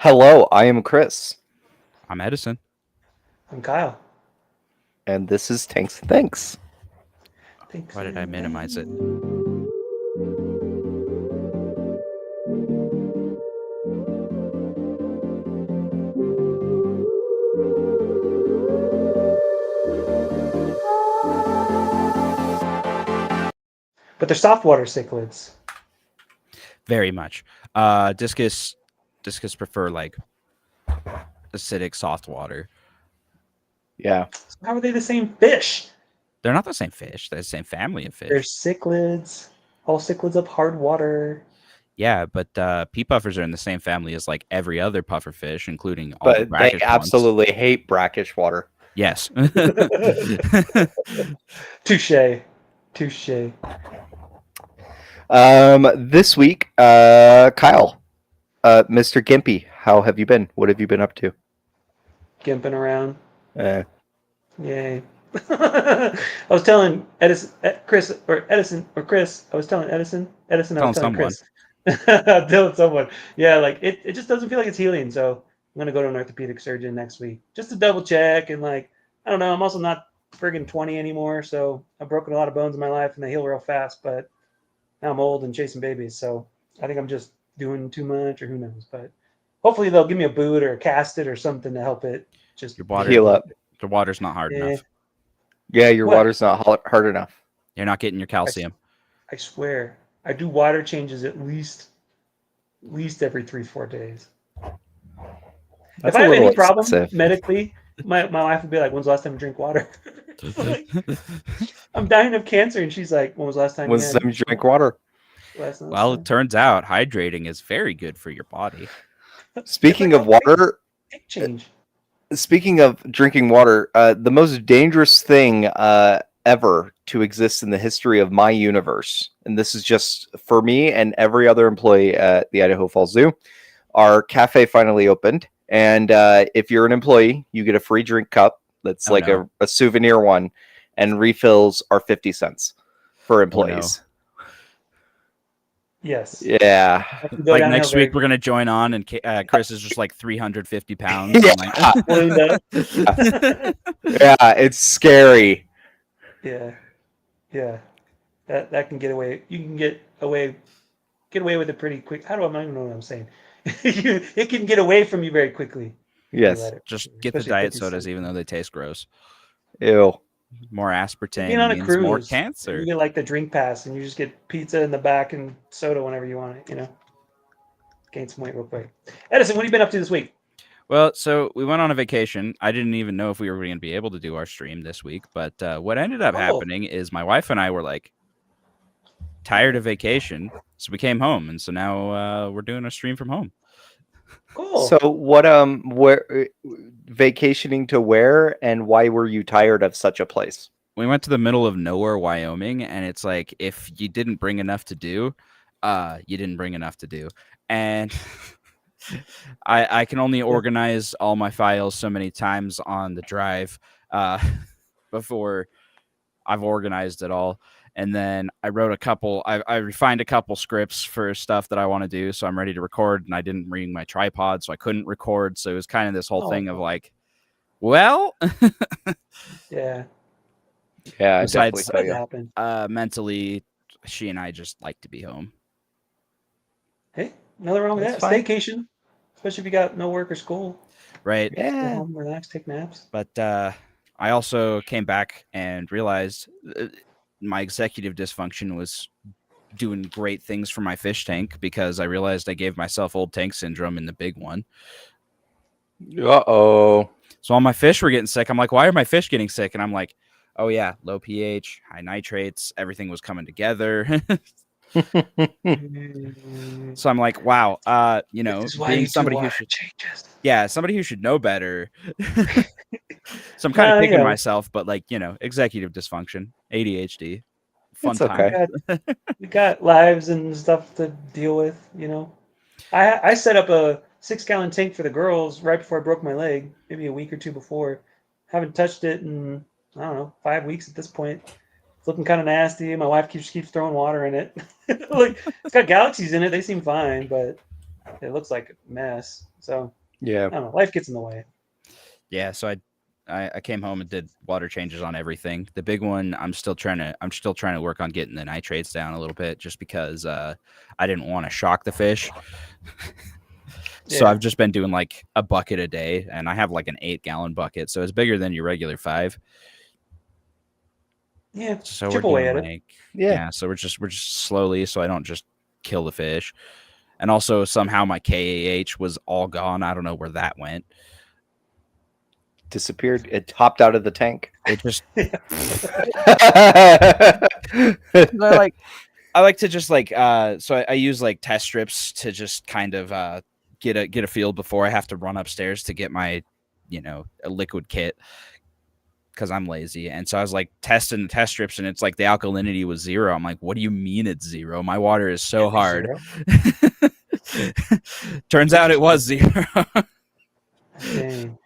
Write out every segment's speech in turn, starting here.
Hello, I am Chris, I'm Edison. I'm Kyle. and this is Tanks and Thanks. Thanks. Why did I minimize it? But they're soft water cichlids. Very much. Discus prefer like acidic soft water. Yeah, So how are they the same fish? They're not the same fish. They're the same family of They're fish. cichlids. All cichlids of hard water. Yeah, but pea puffers are in the same family as like every other puffer fish, including all the but they brackish ones. absolutely hate brackish water. Yes. Touche. Touche. This week, Kyle, Mr. Gimpy, how have you been? What have you been up to? Gimping around. Uh, Yay. I was telling Edison, Chris, or Edison, or Chris. I was telling Edison. Edison, I was telling Telling Chris. Telling someone. Yeah, like it just doesn't feel like it's healing. So I'm gonna go to an orthopedic surgeon next week just to double check and like I don't know. I'm also not friggin' 20 anymore, so I've broken a lot of bones in my life and they heal real fast. But now I'm old and chasing babies, so I think I'm just doing too much or who knows. But hopefully they'll give me a boot or a cast it or something to help it just Your water- heal up. The water's not hard Yeah. enough. Yeah, your What? water's not hard enough. You're not getting your calcium. I swear, I do water changes at least every 3-4 days. That's If I a have little any problem excessive. medically, my wife would be like, "When's the last time you drink water?" Like, I'm dying of cancer, and she's like, "When was the last time When's the time you drank water? Well, it turns out hydrating is very good for your body. Speaking of water, change. speaking of drinking water, the most dangerous thing ever to exist in the history of my universe, and this is just for me and every other employee at the Idaho Falls Zoo, our cafe finally opened. And if you're an employee, you get a free drink cup that's Oh, like no. a souvenir one, and refills are 50 cents for employees. Yes. Yeah. I can go Like downhill next very week, we're gonna join on, and Chris is just like 350 pounds. Yeah. I'm like, ballooned up. Yeah, it's scary. Yeah, yeah. That can get away. You can get away with it pretty quick. How do I don't even know what I'm saying? It can get away from you very quickly. if you Yes. let it. just get the Especially diet 50 sodas, cents. even though they taste gross. Ew. More aspartame Being on a means cruise, more you cancer. get like the drink pass, and you just get pizza in the back and soda whenever you want it. Gain some weight real quick. Edison, what have you been up to this week? Well, so we went on a vacation. I didn't even know if we were going to be able to do our stream this week, but what ended up Oh. happening is my wife and I were like tired of vacation, so we came home, and so now we're doing a stream from home. Cool. So what where vacationing to where, and why were you tired of such a place? We went to the middle of nowhere, Wyoming, and it's like if you didn't bring enough to do, you didn't bring enough to do, and I can only organize all my files so many times on the drive before I've organized it all. And then I wrote I refined a couple scripts for stuff that I want to do. So I'm ready to record, and I didn't bring my tripod, so I couldn't record. So it was kind of this whole thing of like, well, yeah. Yeah, I Besides- definitely That tell you. happened. mentally, she and I just like to be home. Hey, nothing wrong with That's that. fine. Staycation, especially if you got no work or school. Right. Go Yeah. home, relax, take naps. But I also came back and realized my executive dysfunction was doing great things for my fish tank, because I realized I gave myself old tank syndrome in the big one. Uh-oh. So all my fish were getting sick. I'm like, why are my fish getting sick? And I'm like, oh yeah, low pH, high nitrates, everything was coming together. So I'm like, wow, This is why being you somebody do who water should, changes. somebody who should know better. So I'm kind of picking myself, but executive dysfunction, ADHD, fun It's okay. time. We got lives and stuff to deal with. I set up a 6-gallon tank for the girls right before I broke my leg, maybe a week or two before. Haven't touched it in I don't know 5 weeks at this point. It's looking kind of nasty. My wife keeps throwing water in it. Like it's got galaxies in it. They seem fine, but it looks like a mess. So Yeah. I don't know. Life gets in the way. Yeah, so I came home and did water changes on everything. The big one, I'm still trying to work on getting the nitrates down a little bit, just because I didn't want to shock the fish. So Yeah. I've just been doing like a bucket a day, and I have like an 8-gallon bucket, so it's bigger than your regular 5. Yeah. So we're Chip away doing at it. like Yeah. so we're just slowly, so I don't just kill the fish. And also somehow my KAH was all gone. I don't know where that went. Disappeared. It hopped out of the tank. It just Yeah. I like to just like so I use like test strips to just kind of get a feel before I have to run upstairs to get my a liquid kit, because I'm lazy. And so I was like testing the test strips, and it's like the alkalinity was 0. I'm like, what do you mean it's 0? My water is so hard. Turns out it was 0. Dang.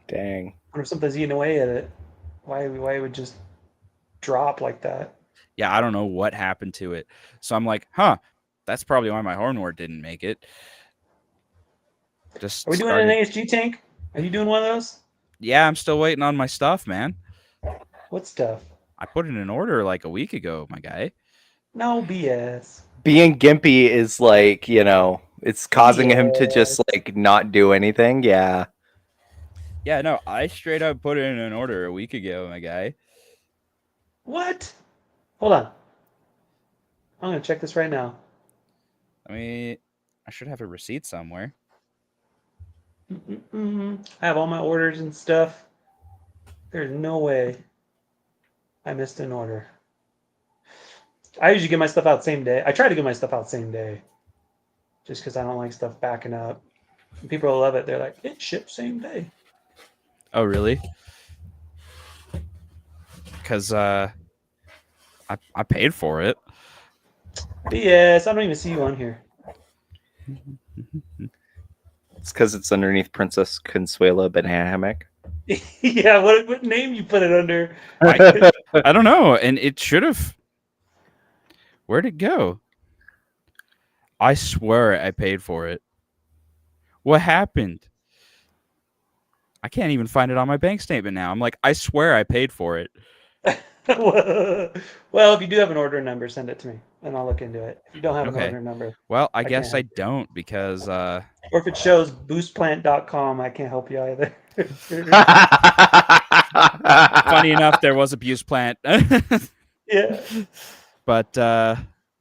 Dang. I wonder if something's eating away at it. Why it would just drop like that? Yeah, I don't know what happened to it. So I'm like, that's probably why my hornwort didn't make it. Just Are we doing an ASG tank? Are you doing one of those? Yeah, I'm still waiting on my stuff, man. What stuff? I put in an order like a week ago, my guy. No BS. Being gimpy is like, it's causing him to just like not do anything. Yeah. Yeah, no, I straight up put in an order a week ago, my guy. What? Hold on. I'm gonna check this right now. I should have a receipt somewhere. I have all my orders and stuff. There's no way I missed an order. I usually get my stuff out same day. I try to get my stuff out same day, just because I don't like stuff backing up. And people love it. They're like, it ships same day. Oh, really? Because I paid for it. BS. I don't even see you on here. It's because it's underneath Princess Consuela Banana Hammock. Yeah, what name you put it under? I don't know, and it should have. Where'd it go? I swear I paid for it. What happened? I can't even find it on my bank statement now. I'm like, I swear I paid for it. Well, if you do have an order number, send it to me, and I'll look into it. If you don't have an order number, well, I guess I don't, because or if it shows boostplant.com, I can't help you either. Funny enough, there was a Buse plant. Yeah. But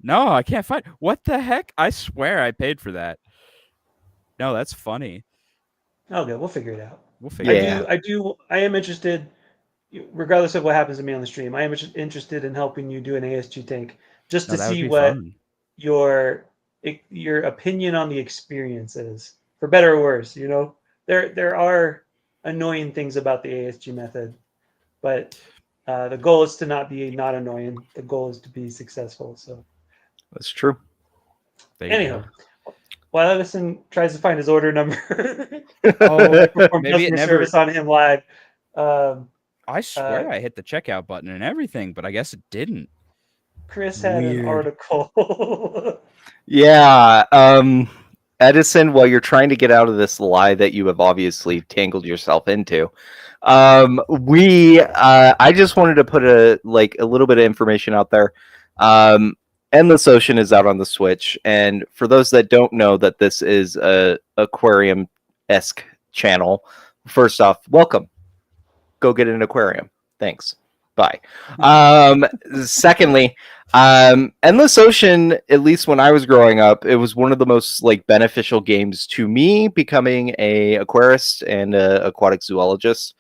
no, I can't find. What the heck? I swear I paid for that. No, that's funny. Okay, we'll figure it out. We'll figure it out. I am interested, regardless of what happens to me on the stream. I am interested in helping you do an ASG tank, just to see what your opinion on the experience is, for better or worse. There are annoying things about the ASG method, but the goal is to not be not annoying. The goal is to be successful. So that's true. Anyhow, while Edison tries to find his order number, maybe it never service on him live. I swear I hit the checkout button and everything, but I guess it didn't. Chris had an article. Yeah. Edison, while you're trying to get out of this lie that you have obviously tangled yourself into, I just wanted to put a little bit of information out there. Endless Ocean is out on the Switch, and for those that don't know that this is a aquarium-esque channel, first off, welcome. Go get an aquarium. Thanks. Bye. Secondly, Endless Ocean, at least when I was growing up, it was one of the most beneficial games to me becoming a aquarist and a aquatic zoologist.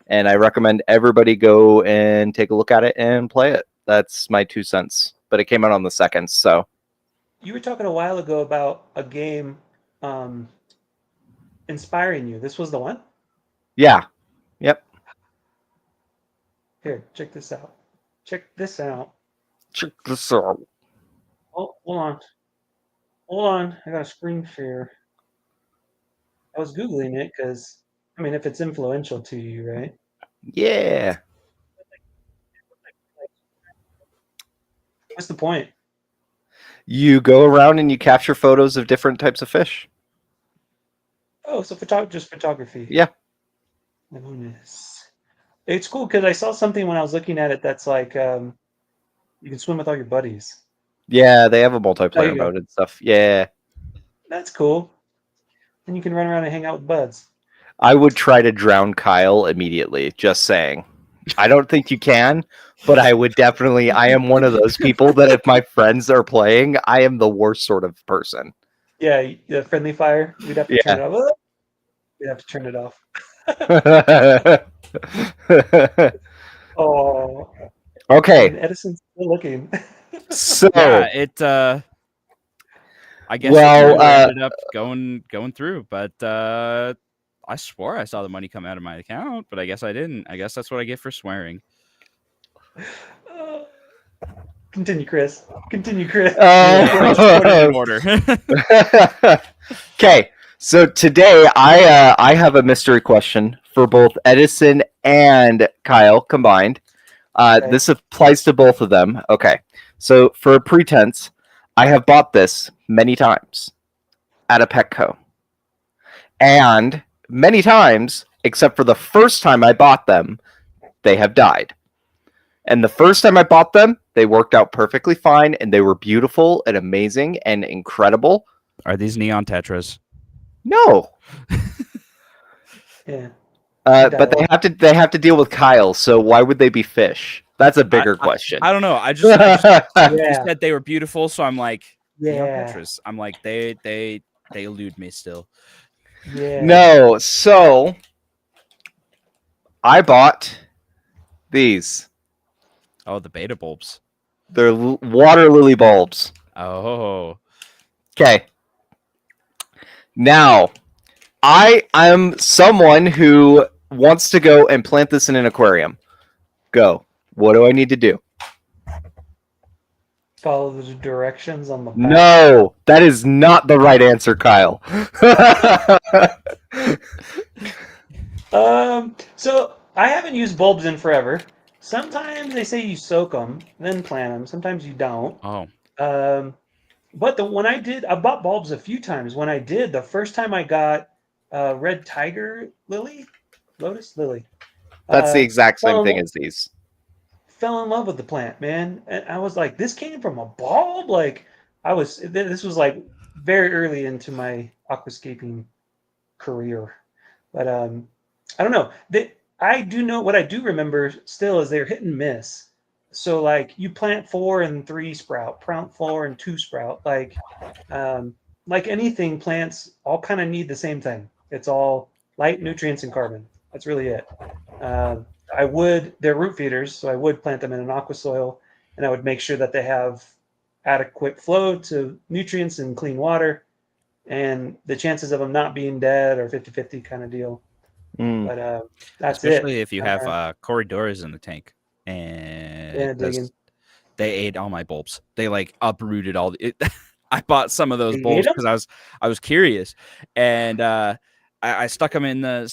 And I recommend everybody go and take a look at it and play it. That's my 2 cents. But it came out on the 2nd, so. You were talking a while ago about a game inspiring you. This was the one? Yeah. Yep. Here, check this out. Check this out. Check this out. Oh, hold on. Hold on. I got a screen share. I was Googling it because, if it's influential to you, right? Yeah. What's the point? You go around and you capture photos of different types of fish. Oh, so just photography. Yeah. Nice. It's cool because I saw something when I was looking at it that's like you can swim with all your buddies. Yeah, they have a There multiplayer you go. mode and stuff. Yeah. That's cool. And you can run around and hang out with buds. I would try to drown Kyle immediately, just saying. I don't think you can, but I would definitely. I am one of those people that if my friends are playing, I am the worst sort of person. Yeah, the friendly fire. We'd have to turn it off. We'd have to turn it off. Oh, Okay, and Edison's still looking. so Yeah, it. I guess Well, it never ended up going through, but I swore I saw the money come out of my account, but I guess I didn't. I guess that's what I get for swearing. Continue, Chris. Continue, Chris. Just put it in order. Okay, so today I have a mystery question for both Edison and Kyle combined. Okay. This applies to both of them. Okay, so for a pretense, I have bought this many times at a Petco, and many times, except for the first time I bought them, they have died. And the first time I bought them, they worked out perfectly fine, and they were beautiful and amazing and incredible. Are these neon tetras? No, Yeah. but they have to deal with Kyle. So why would they be fish? That's a bigger question. I don't know. I just you Yeah. said they were beautiful, so I'm like neon Yeah. tetras. I'm like they elude me still. Yeah. No, so I bought these. Oh, the beta bulbs. They're water lily bulbs. Oh, Okay. Now, I am someone who wants to go and plant this in an aquarium. Go. What do I need to do? Follow the directions on the back. No, that is not the right answer, Kyle. So I haven't used bulbs in forever. Sometimes they say you soak them, then plant them. Sometimes you don't. oh, But when I did, I bought bulbs a few times. When I did, the first time I got red tiger lotus lily. That's the exact same fell in thing lo- as these. Fell in love with the plant, man, and I was like, this came from a bulb. Like this was like very early into my aquascaping career, but I don't know. I do know what I do remember still is they're hit and miss. So like you plant 4 and 3 sprout, plant 4 and 2 sprout. Like anything, plants all kind of need the same thing. It's all light, nutrients, and carbon. That's really it. They're root feeders, so I would plant them in an aqua soil, and I would make sure that they have adequate flow to nutrients and clean water, and the chances of them not being dead are 50-50 kind of deal. But that's especially it. if you have corridors in the tank, and they ate all my bulbs. They like uprooted all the. I bought some of those They bulbs ate 'em? because I was curious, and I stuck them in the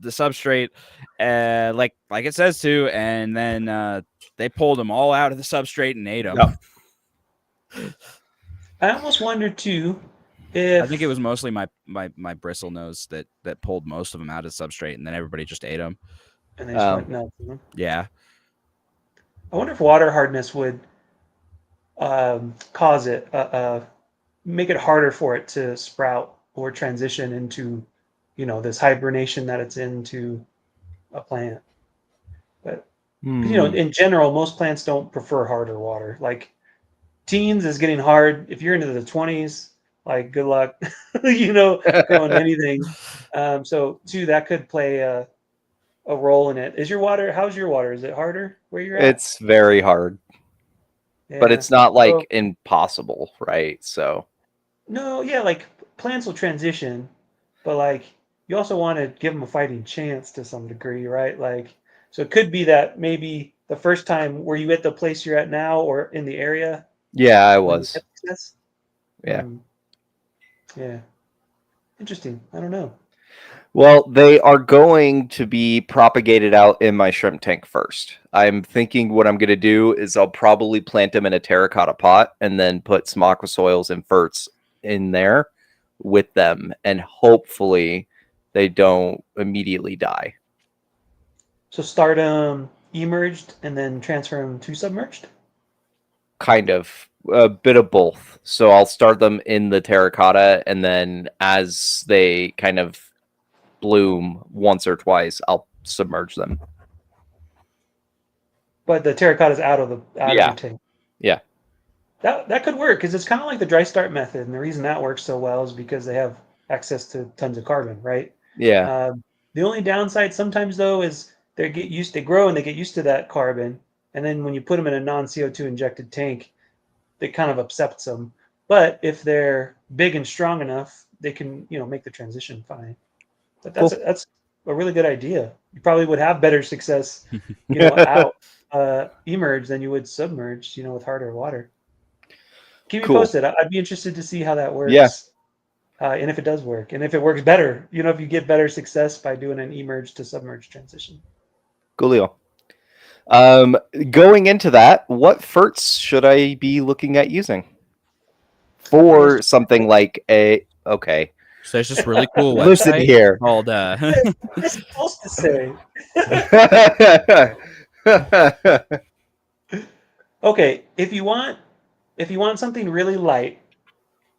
substrate, like it says to, and then they pulled them all out of the substrate and ate them. Yep. I almost wonder too if I think it was mostly my bristle nose that pulled most of them out of the substrate, and then everybody just ate them. and they just went nuts. Yeah. I wonder if water hardness would cause it, make it harder for it to sprout or transition into, this hibernation that it's into a plant. But in general, most plants don't prefer harder water. Like teens is getting hard. If you're into the 20s, like good luck, growing anything. So too, that could play a role in it. How's your water? Is it harder where you're at? It's very hard. Yeah. But it's not like impossible, right? So No, yeah, like plants will transition, but like you also want to give them a fighting chance to some degree, right? Like, so it could be that maybe the first time were you at the place you're at now or in the area? yeah, I was. This? Yeah. Yeah. Interesting. I don't know. Well, they are going to be propagated out in my shrimp tank first. I'm thinking what I'm going to do is I'll probably plant them in a terracotta pot and then put some aqua soils and ferts in there with them, and hopefully they don't immediately die. So start emerged and then transfer them to submerged. Kind of a bit of both. So I'll start them in the terracotta, and then as they kind of bloom once or twice, I'll submerge them. But the terracotta's out of Yeah. your tank. Yeah. That could work because it's kind of like the dry start method, and the reason that works so well is because they have access to tons of carbon, right? Yeah. The only downside sometimes though is they grow and they get used to that carbon, and then when you put them in a non CO2 injected tank, it kind of upsets them. But if they're big and strong enough, they can make the transition fine. But Cool. that's a really good idea. You probably would have better success, out emerge than you would submerged, with harder water. Keep me Cool. posted. I'd be interested to see how that works. Yeah. And if it does work, and if it works better, if you get better success by doing an emerge to submerge transition. Coolio. Going into that, what ferts should I be looking at using for something like a? Okay, So there's this really cool listen website here. called What you're supposed to say. Okay, if you want something really light,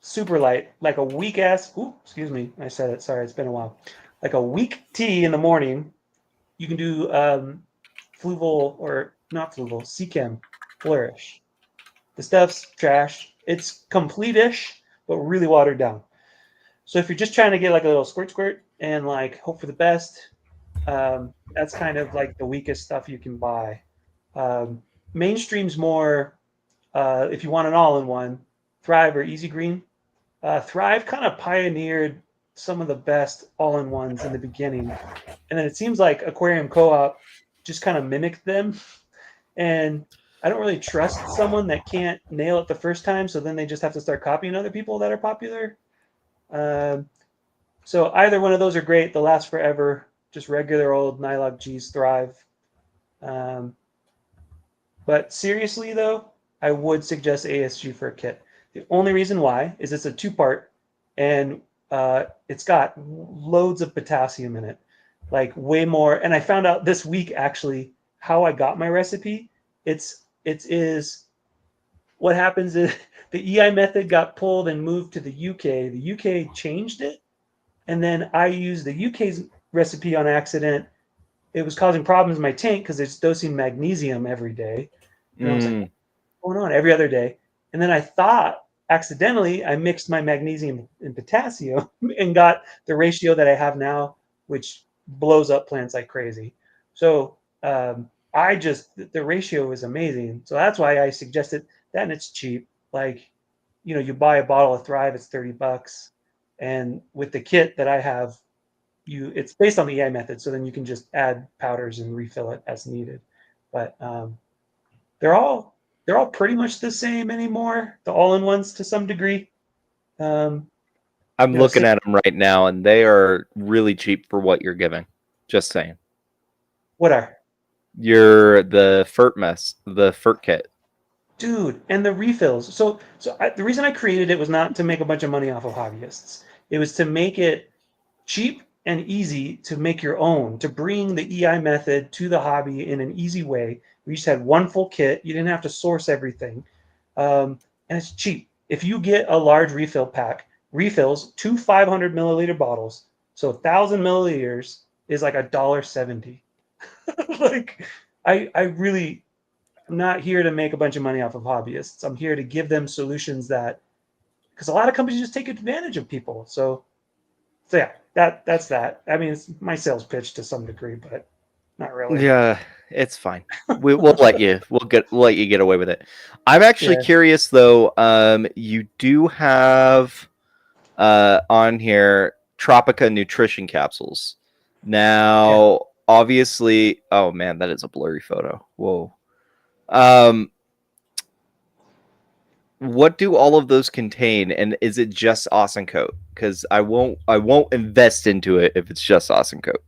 super light, like a weak ass. Ooh, excuse me, I said it. Sorry, it's been a while. Like a weak tea in the morning, you can do Fluval or not Fluval, Seachem Flourish. The stuff's trash. It's complete-ish, but really watered down. So if you're just trying to get like a little squirt and like hope for the best, that's kind of like the weakest stuff you can buy. Mainstream's more if you want an all-in-one, Thrive or Easy Green. Thrive kind of pioneered some of the best all-in-ones in the beginning, and then it seems like Aquarium Co-op just kind of mimicked them. And I don't really trust someone that can't nail it the first time, so then they just have to start copying other people that are popular. So either one of those are great. They'll last forever. Just regular old Nylog G's Thrive. But seriously, though, I would suggest ASG for a kit. The only reason why is it's a two-part, and it's got loads of potassium in it, like way more. And I found out this week actually how I got my recipe. It is what happens is the EI method got pulled and moved to the UK. The UK changed it, and then I used the UK's recipe on accident. It was causing problems in my tank because it's dosing magnesium every day. And I was like, what's going on every other day? And then I thought accidentally I mixed my magnesium and potassium and got the ratio that I have now, which blows up plants like crazy. So the ratio is amazing. So that's why I suggested that, and it's cheap. Like, you buy a bottle of Thrive, it's $30. And with the kit that I have, it's based on the EI method. So then you can just add powders and refill it as needed. But they're all pretty much the same anymore. The all-in-ones to some degree. I'm looking at them right now, and they are really cheap for what you're giving. Just saying. What are? The fert kit. Dude, and the refills. So the reason I created it was not to make a bunch of money off of hobbyists. It was to make it cheap and easy to make your own, to bring the EI method to the hobby in an easy way. We just had one full kit. You didn't have to source everything. And it's cheap. If you get a large refill pack, refills, 2 500 milliliter bottles, so 1,000 milliliters is like $1.70. Like, I really am not here to make a bunch of money off of hobbyists. I'm here to give them solutions because a lot of companies just take advantage of people. So yeah, that's that. I mean, it's my sales pitch to some degree, but not really. Yeah, it's fine. We'll let you get away with it. I'm actually curious though. You do have on here Tropica nutrition capsules. Now, obviously, oh man, that is a blurry photo. Whoa. What do all of those contain, and is it just Awesome Coat? because I won't invest into it if it's just Asymptote.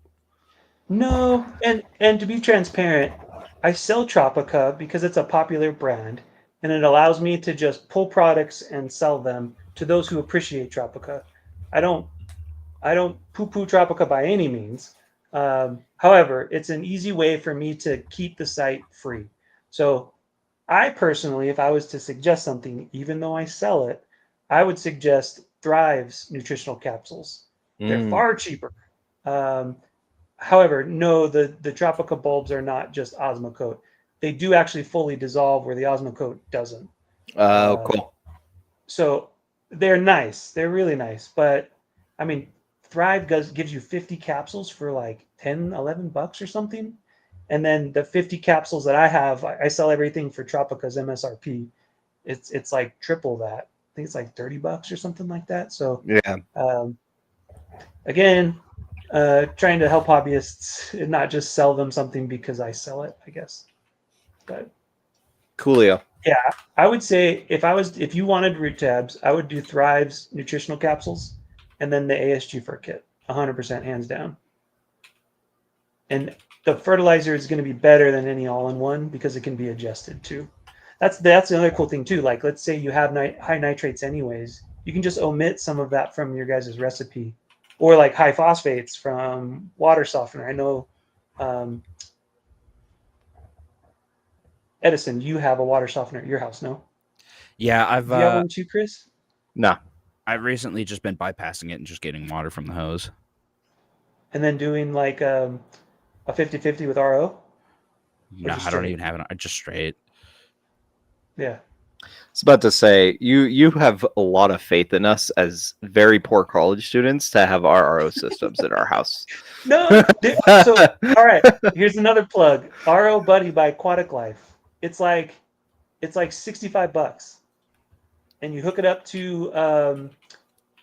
No, and to be transparent, I sell Tropica because it's a popular brand, and it allows me to just pull products and sell them to those who appreciate Tropica. I don't I don't poo-poo Tropica by any means. However, it's an easy way for me to keep the site free. So I personally, if I was to suggest something, even though I sell it, I would suggest Thrive's nutritional capsules. They're Mm. far cheaper. Um, However, no, the Tropica bulbs are not just Osmocote. They do actually fully dissolve where the Osmocote doesn't. Cool. So they're nice. They're really nice. But I mean, Thrive gives you 50 capsules for like 10, $11 or something. And then the 50 capsules that I have, I sell everything for Tropica's MSRP. It's like triple that. I think it's like $30 or something like that. So Yeah. um, again, trying to help hobbyists and not just sell them something because I sell it, I guess. But Coolio. yeah, I would say if you wanted root tabs, I would do Thrive's nutritional capsules and then the ASG fur kit, 100% hands down. And the fertilizer is going to be better than any all-in-one because it can be adjusted too. That's another cool thing too. Like let's say you have high nitrates anyways, you can just omit some of that from your guys' recipe, or like high phosphates from water softener. I know, Edison, you have a water softener at your house, no? Yeah, Do you have one too, Chris? Nah. I've recently just been bypassing it and just getting water from the hose. And then doing like a 50-50 with RO? No, just I don't straight? even have it. I just straight. Yeah. I was about to say you have a lot of faith in us as very poor college students to have RRO systems in our house. No. So, all right. Here's another plug. RO Buddy by Aquatic Life. It's like $65, and you hook it up to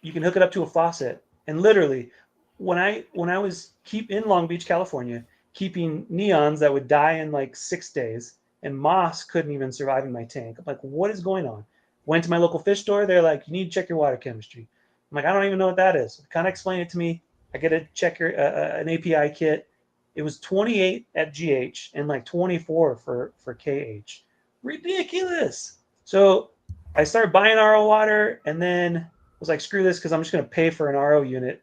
you can hook it up to a faucet. And literally, when I was in Long Beach, California, keeping neons that would die in like 6 days, and moss couldn't even survive in my tank. I'm like, what is going on? Went to my local fish store. They're like, you need to check your water chemistry. I'm like, I don't even know what that is. Kind of explain it to me. I get a checker, an API kit. It was 28 at GH and like 24 for KH. Ridiculous. So I started buying RO water, and then was like, screw this, because I'm just going to pay for an RO unit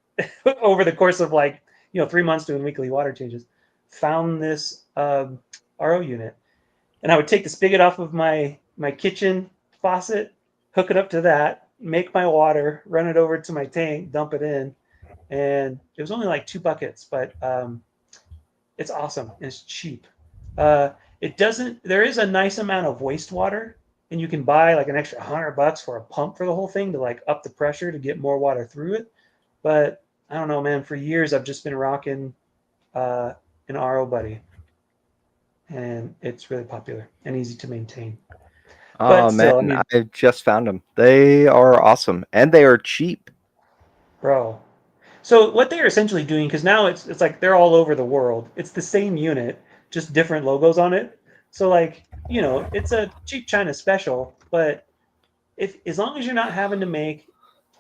over the course of like 3 months doing weekly water changes. Found this RO unit, and I would take the spigot off of my kitchen faucet, hook it up to that, make my water, run it over to my tank, dump it in, and it was only like 2 buckets, but it's awesome and it's cheap. It doesn't. There is a nice amount of wastewater, and you can buy like an extra $100 for a pump for the whole thing to like up the pressure to get more water through it. But I don't know, man. For years, I've just been rocking an RO Buddy, and it's really popular and easy to maintain. Oh But still, man, I mean, I just found them. They are awesome and they are cheap. bro. So what they're essentially doing, because now it's like they're all over the world. It's the same unit, just different logos on it. So like it's a cheap China special, but if as long as you're not having to make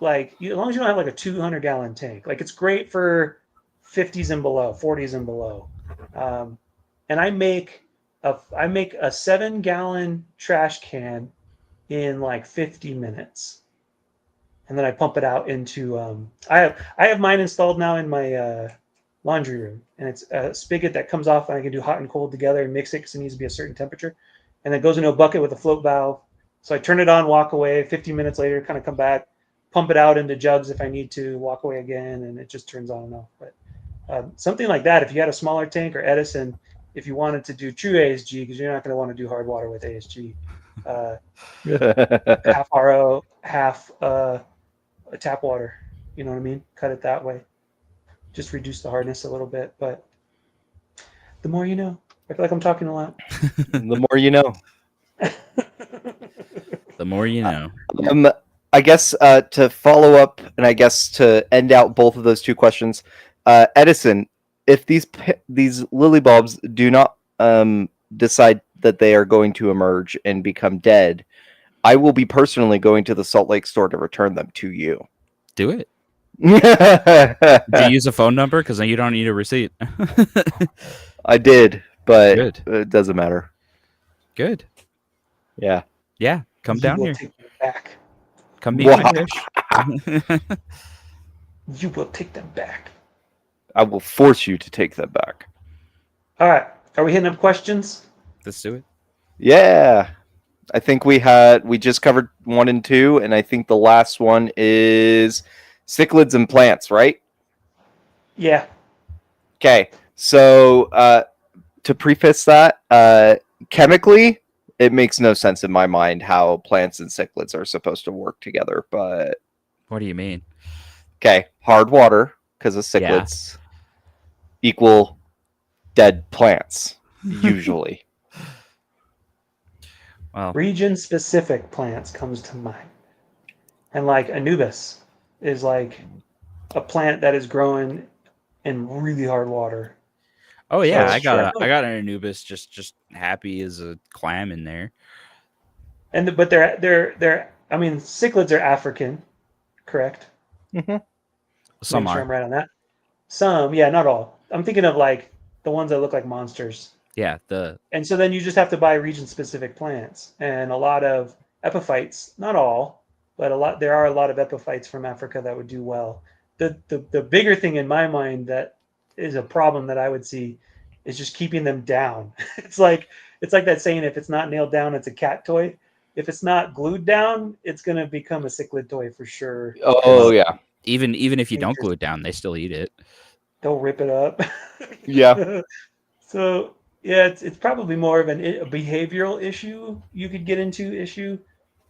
as long as you don't have like a 200-gallon tank, like it's great for 50s and below, 40s and below. And I make a 7-gallon trash can in like 50 minutes, and then I pump it out into I have mine installed now in my laundry room, and it's a spigot that comes off, and I can do hot and cold together and mix it because it needs to be a certain temperature, and it goes into a bucket with a float valve. So I turn it on, walk away. 15 minutes later, kind of come back, pump it out into jugs if I need to, walk away again, and it just turns on and off. But something like that, if you had a smaller tank, or Edison, if you wanted to do true ASG, because you're not going to want to do hard water with ASG, half RO, half tap water. You know what I mean? Cut it that way. Just reduce the hardness a little bit. But the more you know. I feel like I'm talking a lot. The more you know. The more you know. I guess to follow up, and I guess to end out both of those two questions, Edison, if these lily bulbs do not decide that they are going to emerge and become dead, I will be personally going to the Salt Lake store to return them to you. Do it. Did you use a phone number? Because then you don't need a receipt. I did, but Good. it doesn't matter. Good. Yeah. Yeah. Come down will here. take them back. Come meet Wow. my fish. You will take them back. I will force you to take them back. All right. Are we hitting up questions? Let's do it. Yeah. I think we just covered 1 and 2, and I think the last one is cichlids and plants, right? Yeah. Okay. So to preface that, chemically, it makes no sense in my mind how plants and cichlids are supposed to work together. But What do you mean? okay, hard water because of cichlids equal dead plants usually. Well, Region-specific plants comes to mind. And like Anubis is like a plant that is growing in really hard water. oh yeah, So, I got sure. I got an Anubis just happy as a clam in there. But they're I mean cichlids are African, correct? Some Make sure are. I'm right on that. Some, yeah, not all. I'm thinking of like the ones that look like monsters. Yeah, And so then you just have to buy region-specific plants, and a lot of epiphytes, not all, but there are a lot of epiphytes from Africa that would do well. The bigger thing in my mind that is a problem that I would see is just keeping them down. It's like that saying, if it's not nailed down, it's a cat toy. If it's not glued down, it's gonna become a cichlid toy for sure. Oh yeah. even if you don't glue it down, they still eat it. They'll rip it up. Yeah. So yeah, it's probably more of a behavioral issue you could get into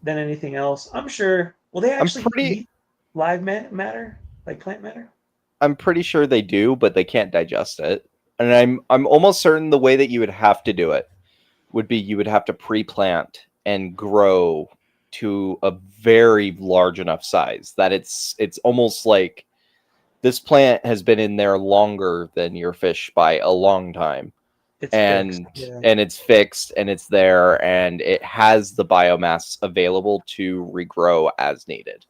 than anything else. I'm sure. Will they actually eat live matter, like plant matter? I'm pretty sure they do, but they can't digest it. And I'm almost certain the way that you would have to do it would be you would have to pre-plant and grow to a very large enough size that it's almost like this plant has been in there longer than your fish by a long time. It's And fixed, yeah. and it's fixed and it's there and it has the biomass available to regrow as needed.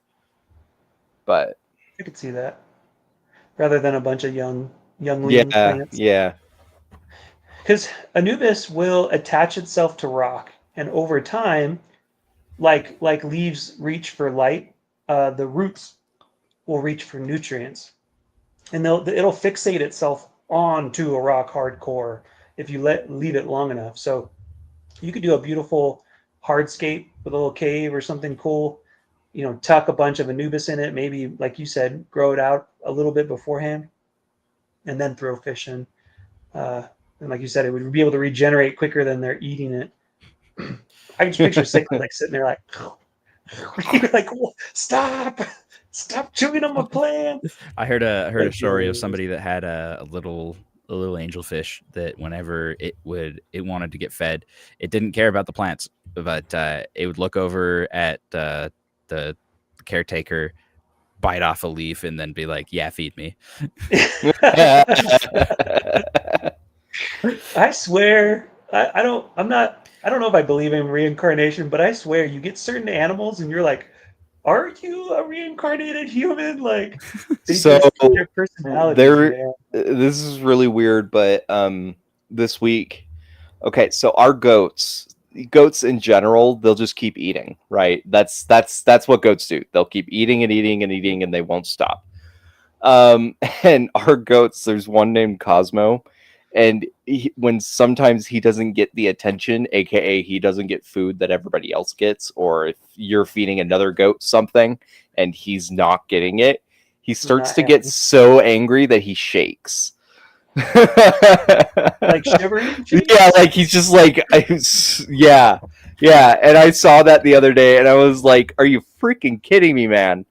But I could see that rather than a bunch of youngling plants. yeah. Because Anubis will attach itself to rock, and over time, like leaves reach for light, the roots will reach for nutrients, and it'll fixate itself onto a rock hard core if you leave it long enough. So you could do a beautiful hardscape with a little cave or something cool. Tuck a bunch of Anubis in it, maybe like you said, grow it out a little bit beforehand, and then throw fish in. And like you said, it would be able to regenerate quicker than they're eating it. I can just picture cichlid like sitting there like stop chewing on my plant. I heard a Like, story of somebody that had a little angelfish that whenever it wanted to get fed, it didn't care about the plants, but it would look over at the caretaker, bite off a leaf, and then be like, "Yeah, feed me." I swear, I don't know if I believe in reincarnation, but I swear you get certain animals and you're like, are you a reincarnated human? Like, So their personality. this is really weird, but this week, okay, so our goats in general, they'll just keep eating, right? That's what goats do. They'll keep eating and eating and eating, and they won't stop. And our goats, there's one named Cosmo, and when sometimes he doesn't get the attention, aka he doesn't get food that everybody else gets, or if you're feeding another goat something and he's not getting it, he starts to get so angry that he shakes. Like shivering? Yeah, like he's just like, yeah. And I saw that the other day, and I was like, "Are you freaking kidding me, man?"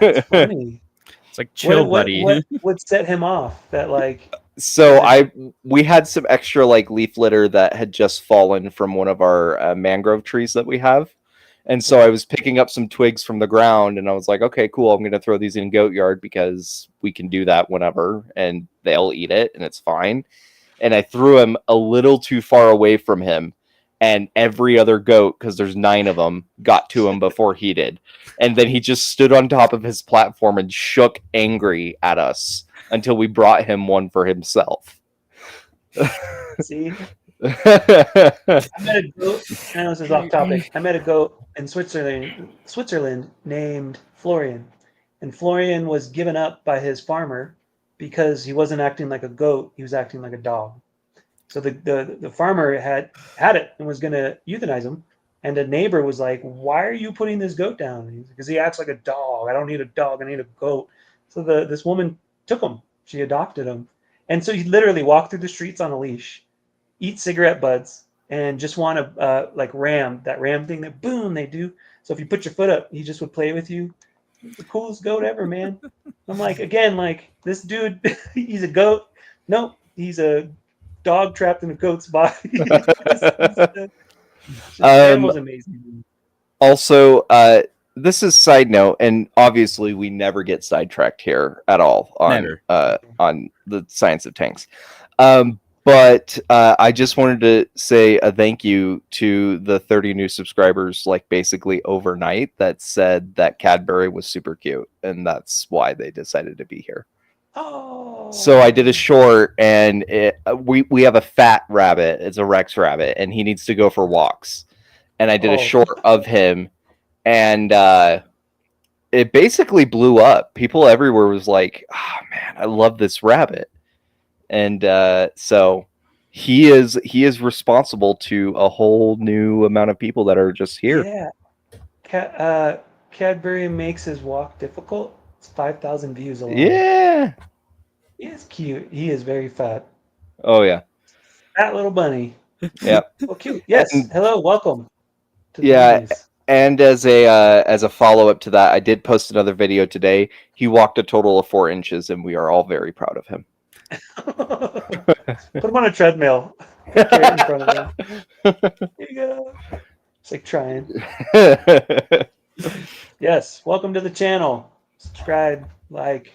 That's funny. It's like, chill, buddy. What would set him off? That like. So we had some extra like leaf litter that had just fallen from one of our mangrove trees that we have. And so I was picking up some twigs from the ground and I was like, okay, cool. I'm going to throw these in goat yard because we can do that whenever and they'll eat it and it's fine. And I threw him a little too far away from him and every other goat, because there's 9 of them, got to him before he did. And then he just stood on top of his platform and shook angry at us until we brought him one for himself. See, I met a goat. I know this is off topic. I met a goat in Switzerland named Florian, and Florian was given up by his farmer because he wasn't acting like a goat; he was acting like a dog. So the farmer had it and was going to euthanize him, and a neighbor was like, "Why are you putting this goat down? Because he acts like a dog. I don't need a dog. I need a goat." So this woman took him. She adopted him, and so he literally walked through the streets on a leash, eat cigarette butts, and just want to like that ram thing that boom they do. So if you put your foot up, he just would play with you. He's the coolest goat ever, man. I'm like, again, like this dude, he's a goat. Nope, he's a dog trapped in a goat's body. The animal's amazing. Also, this is side note, and obviously we never get sidetracked here at all on the science of tanks. But I just wanted to say a thank you to the 30 new subscribers, like basically overnight, that said that Cadbury was super cute, and that's why they decided to be here. Oh. So I did a short, and we have a fat rabbit. It's a Rex rabbit, and he needs to go for walks. And I did a short of him, and it basically blew up. People everywhere was like, "Oh man, I love this rabbit." And so he is responsible to a whole new amount of people that are just here. Yeah, Cadbury makes his walk difficult. It's 5,000 views alone. Yeah, he is cute. He is very fat. Oh yeah, fat little bunny. Yeah. Well, cute. Yes. Hello, welcome. To the movies. And as a follow up to that, I did post another video today. He walked a total of 4 inches, and we are all very proud of him. Put him on a treadmill. Carry it in front of him. Here you go. It's like trying. Yes. Welcome to the channel. Subscribe, like,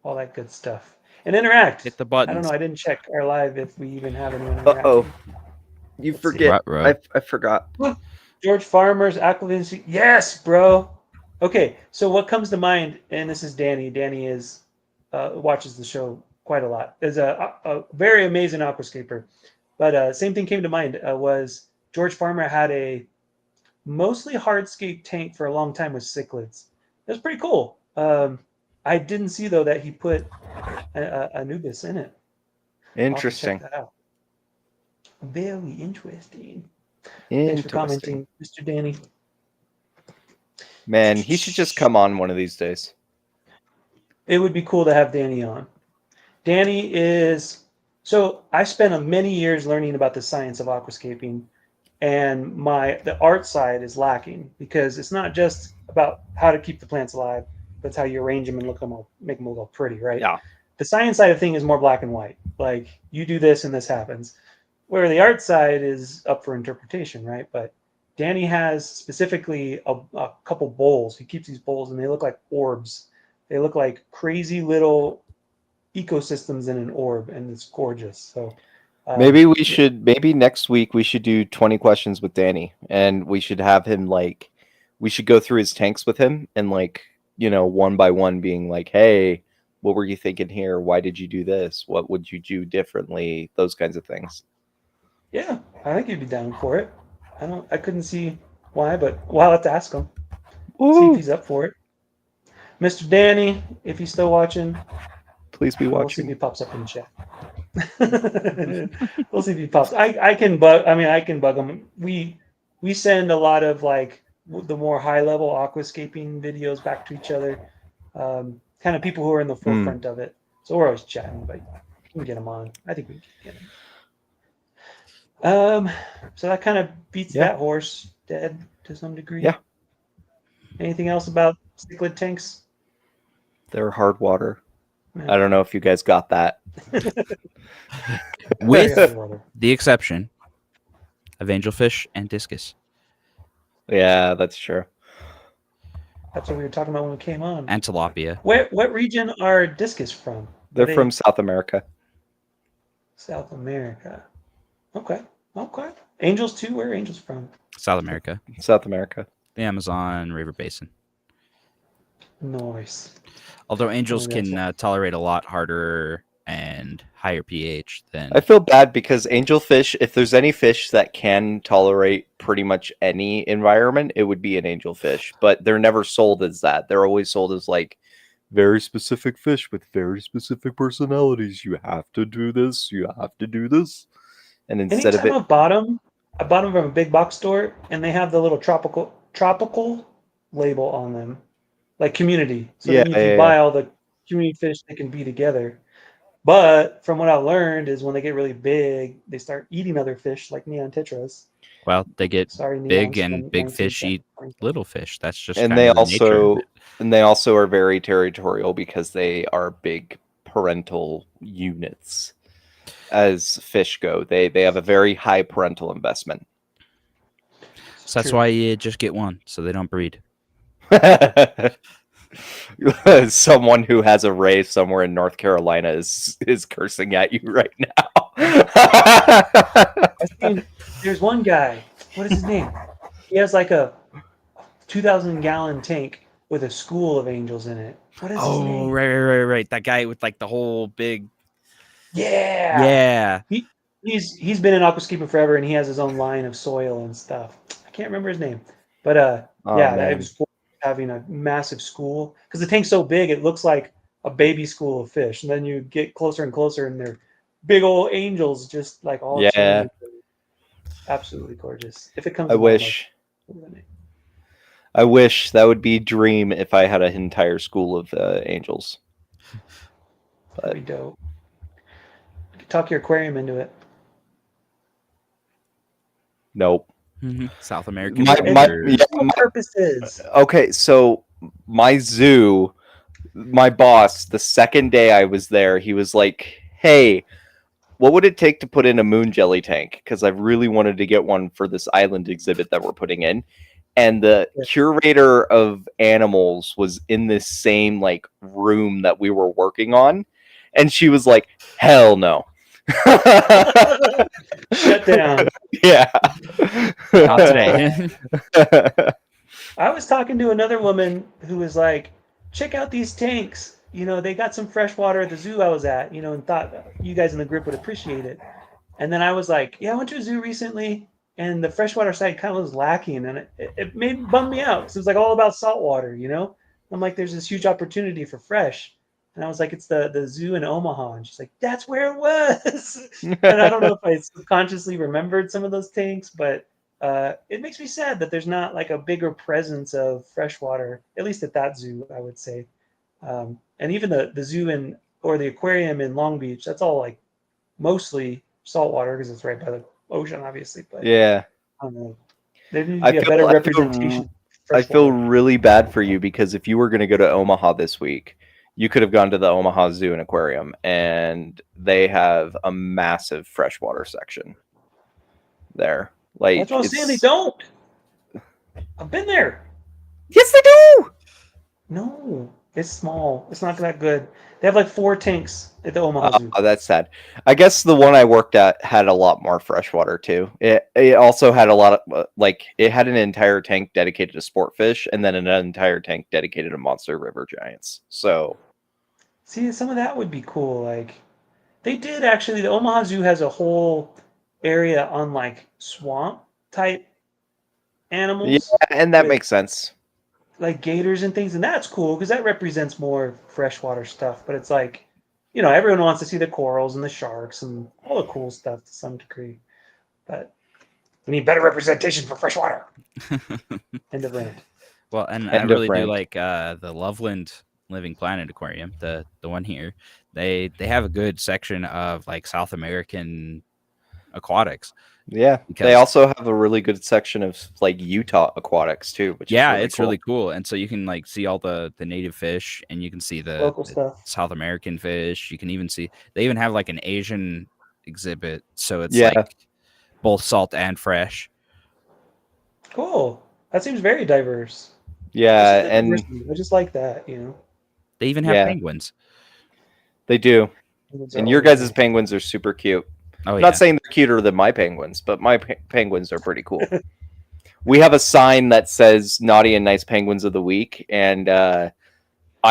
all that good stuff, and interact. Hit the button. I don't know. I didn't check our live if we even have anyone interacting. Uh-oh. You forget. I forgot. George Farmer's Aquavinci. Yes, bro. Okay, so what comes to mind, and this is Danny. Danny is watches the show quite a lot. Is a very amazing aquascaper. But same thing came to mind was George Farmer had a mostly hardscape tank for a long time with cichlids. It was pretty cool. I didn't see though that he put Anubis in it. Interesting. Check that out. Very interesting. Interesting. Thanks for commenting, Mr. Danny. Man, he should just come on one of these days. It would be cool to have Danny on. Danny is... So I spent many years learning about the science of aquascaping, and the art side is lacking because it's not just about how to keep the plants alive, but it's how you arrange them and make them look all pretty, right? Yeah. The science side of things is more black and white. Like, you do this and this happens. Where the art side is up for interpretation, right? But Danny has specifically a couple bowls. He keeps these bowls, and they look like orbs. They look like crazy little ecosystems in an orb, and it's gorgeous. So maybe next week we should do 20 questions with Danny, and we should have him we should go through his tanks with him, and one by one being like, hey, what were you thinking here? Why did you do this? What would you do differently? Those kinds of things. Yeah, I think he'd be down for it. I couldn't see why, but we'll have to ask him. See if he's up for it. Mr. Danny, if he's still watching, please be watching. We'll see if he pops up in the chat. We'll see if he pops. I can bug him. We send a lot of the more high level aquascaping videos back to each other. Kind of people who are in the forefront of it. So we're always chatting, but we can get him on. I think we can get him. So that kind of beats that horse dead to some degree. Yeah. Anything else about cichlid tanks? They're hard water. I don't know if you guys got that. With the exception of angelfish and discus. Yeah, that's true. That's what we were talking about when we came on. And tilapia. What region are discus from? They're from South America. South America. Okay. Okay. Angels too. Where are angels from? South America, South America. the Amazon River Basin. Nice. Although angels Maybe that's can tolerate a lot harder and higher pH than. I feel bad because angelfish, if there's any fish that can tolerate pretty much any environment, it would be an angelfish. But they're never sold as that. They're always sold as like very specific fish with very specific personalities. You have to do this. You have to do this. And instead of Anytime it, I bought them from a big box store, and they have the little tropical label on them, like community. So yeah, then if you yeah, buy all the community fish, they can be together. But from what I've learned is when they get really big, they start eating other fish like neon tetras. Well, they get Sorry, big, neons and from big fish 1970. eat little fish. That's just and kind of the nature of it. they also are very territorial because they are big parental units. As fish go, they have a very high parental investment. So that's True. why you just get one, so they don't breed. Someone who has a ray somewhere in North Carolina is cursing at you right now. I seen, there's one guy. What is his name? He has like a 2,000-gallon tank with a school of angels in it. What is his Oh, name? right. That guy with like the whole big. Yeah. Yeah. He's been in aquascaping forever, and he has his own line of soil and stuff. I can't remember his name, but Oh, yeah, man. it was cool having a massive school because the tank's so big it looks like a baby school of fish, and then you get closer and closer, and they're big old angels just like all Yeah. chilling. Absolutely gorgeous. If it comes, I to mind, wish. I wish that would be dream if I had an entire school of angels. that'd be dope. You could talk your aquarium into it. Nope. South American. My Purposes. Okay, so my zoo, my boss, the second day I was there, he was like, "Hey, what would it take to put in a moon jelly tank? Because I really wanted to get one for this island exhibit that we're putting in." And the curator of animals was in this same like room that we were working on, and she was like, "Hell no." Shut down. Yeah. Not today. I was talking to another woman who was like, check out these tanks. You know, they got some fresh water at the zoo I was at, and thought you guys in the group would appreciate it. And then I was like, yeah, I went to a zoo recently, and the freshwater side kind of was lacking, and it made bummed me out because it was like all about saltwater, I'm like, there's this huge opportunity for fresh. And I was like, it's the zoo in Omaha. And she's like, that's where it was. And I don't know if I subconsciously remembered some of those tanks, but it makes me sad that there's not like a bigger presence of freshwater, at least at that zoo, I would say. And even the zoo or the aquarium in Long Beach, that's all like mostly saltwater because it's right by the ocean, obviously. But Yeah. I don't know. There needs to be a better representation. I feel really bad for you because if you were going to go to Omaha this week, you could have gone to the Omaha Zoo and Aquarium, and they have a massive freshwater section there. Like, that's what I'm saying. They don't. I've been there. Yes, they do. No, it's small. It's not that good. They have like 4 tanks at the Omaha Zoo. Oh, that's sad. I guess the one I worked at had a lot more freshwater too. It also had a lot of it had an entire tank dedicated to sport fish, and then an entire tank dedicated to monster river giants. So, see, some of that would be cool. Like, they did actually. The Omaha Zoo has a whole area on like swamp type animals. Yeah, and that makes sense. Like gators and things, and that's cool because that represents more freshwater stuff. But it's like, everyone wants to see the corals and the sharks and all the cool stuff to some degree. But we need better representation for freshwater. End of rant. Well, and I really do like the Loveland Living Planet Aquarium, the one here. They have a good section of like South American aquatics. Yeah, they also have a really good section of like Utah aquatics too, which is really it's cool. really cool. And so you can like see all the native fish, and you can see the local stuff, South American fish. You can even see they even have like an Asian exhibit, so it's like both salt and fresh. Cool. That seems very diverse. Yeah, and I just like that. They even have penguins. They do, and your guys' penguins are super cute. Oh I'm yeah. not saying they're cuter than my penguins, but my penguins are pretty cool. We have a sign that says "Naughty and Nice Penguins of the Week," and I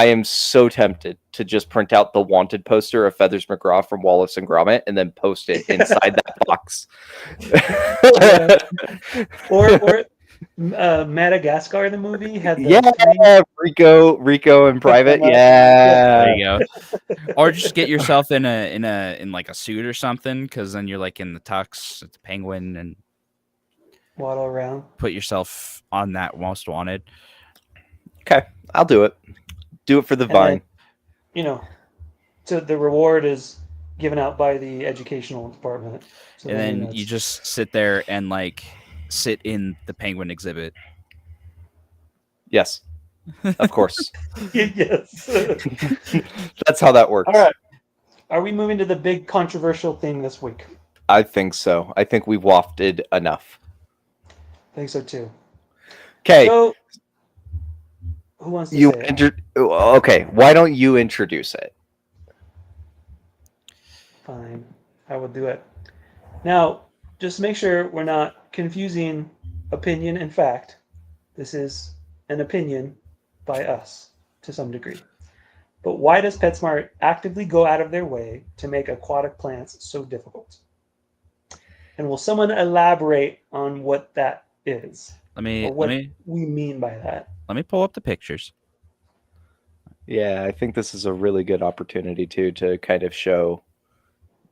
am so tempted to just print out the wanted poster of Feathers McGraw from Wallace and Gromit and then post it inside that box. Or Madagascar, the movie, had the Yeah, three Rico in put them private. up. Yeah, There you go. Or just get yourself in like a suit or something, because then you're like in the tux, it's a penguin, and Waddle around. put yourself on that most wanted. okay, I'll do it. Do it for the And vine. then, you know, so the reward is given out by the educational department. So And then, then you just sit there and like sit in the penguin exhibit. Yes, of course. yes. That's how that works. All right. Are we moving to the big controversial thing this week? I think so. I think we've wafted enough. I think so too. Okay, So, who wants to you say it? okay. Why don't you introduce it? Fine, I will do it. Now, just make sure we're not confusing opinion and fact. This is an opinion by us to some degree. But why does PetSmart actively go out of their way to make aquatic plants so difficult? And will someone elaborate on what that is? Let me Or what we mean by that? let me pull up the pictures. Yeah, I think this is a really good opportunity too to kind of show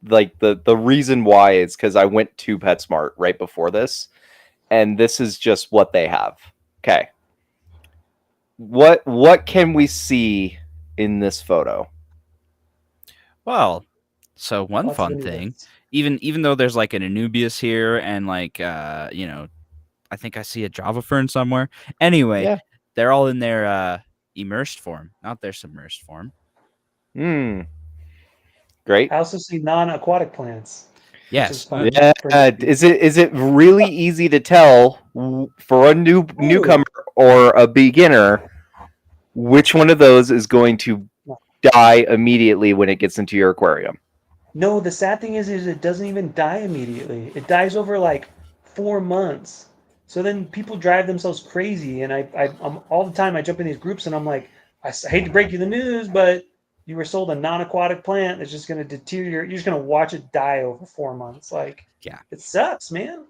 like the reason why is because I went to PetSmart right before this, and this is just what they have. Okay. What can we see in this photo? Well, so one Lots of fun thing, idiots. even though there's like an Anubius here and like I think I see a Java fern somewhere. Anyway, Yeah. they're all in their immersed form, not their submersed form. Great. I also see non-aquatic plants. Yes. fun. Yeah. Is it really easy to tell for a newcomer or a beginner which one of those is going to die immediately when it gets into your aquarium? No, the sad thing is it doesn't even die immediately. It dies over like 4 months. So then people drive themselves crazy, and I'm all the time I jump in these groups and I'm like, I hate to break you the news, but you were sold a non-aquatic plant that's just going to deteriorate. You're just going to watch it die over 4 months. Like, Yeah. it sucks, man.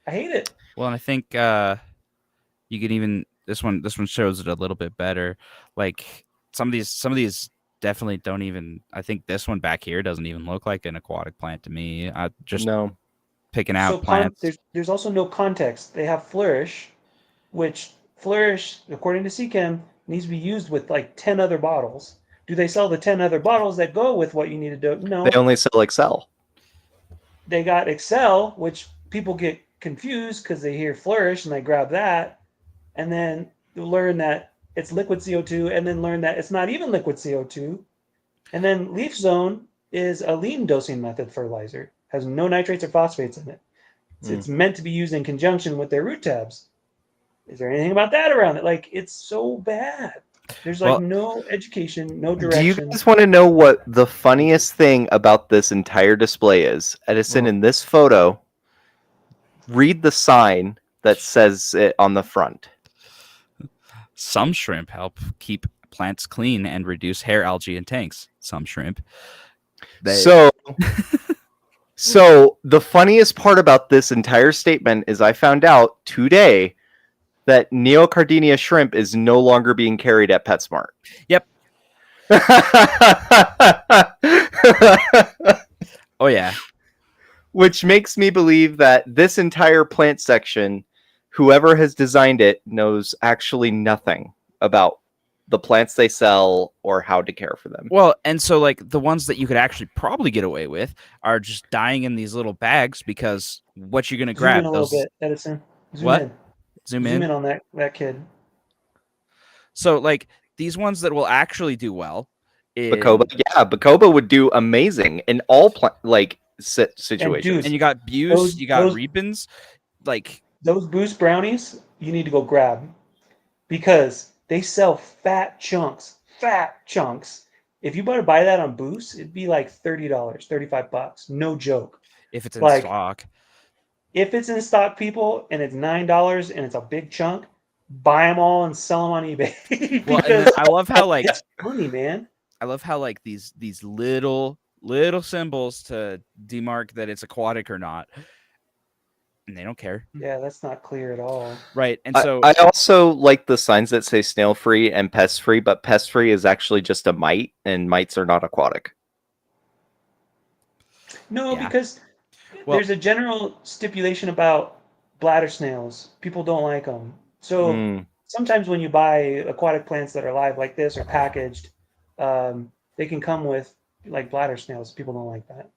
I hate it. Well, and I think you can even this one shows it a little bit better. Like some of these definitely don't even. I think this one back here doesn't even look like an aquatic plant to me. I just No. picking out So plants. there's also no context. They have Flourish, which Flourish, according to CChem, needs to be used with like 10 other bottles. Do they sell the 10 other bottles that go with what you need to do? No. They only sell Excel. They got Excel, which people get confused because they hear Flourish and they grab that, and then learn that it's liquid CO2, and then learn that it's not even liquid CO2. And then Leaf Zone is a lean dosing method fertilizer, has no nitrates or phosphates in it. It's meant to be used in conjunction with their root tabs. Is there anything about that around it? Like, it's so bad. There's like no education, no direction. Do you guys want to know what the funniest thing about this entire display is? Edison, in this photo, read the sign that says it on the front. Some shrimp help keep plants clean and reduce hair algae in tanks. Some shrimp. So the funniest part about this entire statement is I found out today that Neocardinia shrimp is no longer being carried at PetSmart. Yep. Oh yeah. Which makes me believe that this entire plant section, whoever has designed it knows actually nothing about the plants they sell or how to care for them. Well, and so like the ones that you could actually probably get away with are just dying in these little bags because what you're gonna grab. Zoom in a little bit, Edison. Zoom in on that kid. So like these ones that will actually do well. Bacoba would do amazing in all situations. And you got Buse, you got Reapins, like those Boost brownies. You need to go grab because they sell fat chunks, if you were to buy that on Boost, it'd be like $30, $35. No joke. If it's in Like, stock. if it's in stock, people, and it's $9 and it's a big chunk, buy them all and sell them on eBay. Well, and then Because I love how like it's money, man. I love how like these little symbols to demark that it's aquatic or not, and they don't care. Yeah, that's not clear at all. Right. And so I also like the signs that say snail free and pest free, but pest free is actually just a mite, and mites are not aquatic. No, Yeah. because Well- there's a general stipulation about bladder snails. People don't like them. So Mm. sometimes when you buy aquatic plants that are live like this or packaged, they can come with like bladder snails. People don't like that.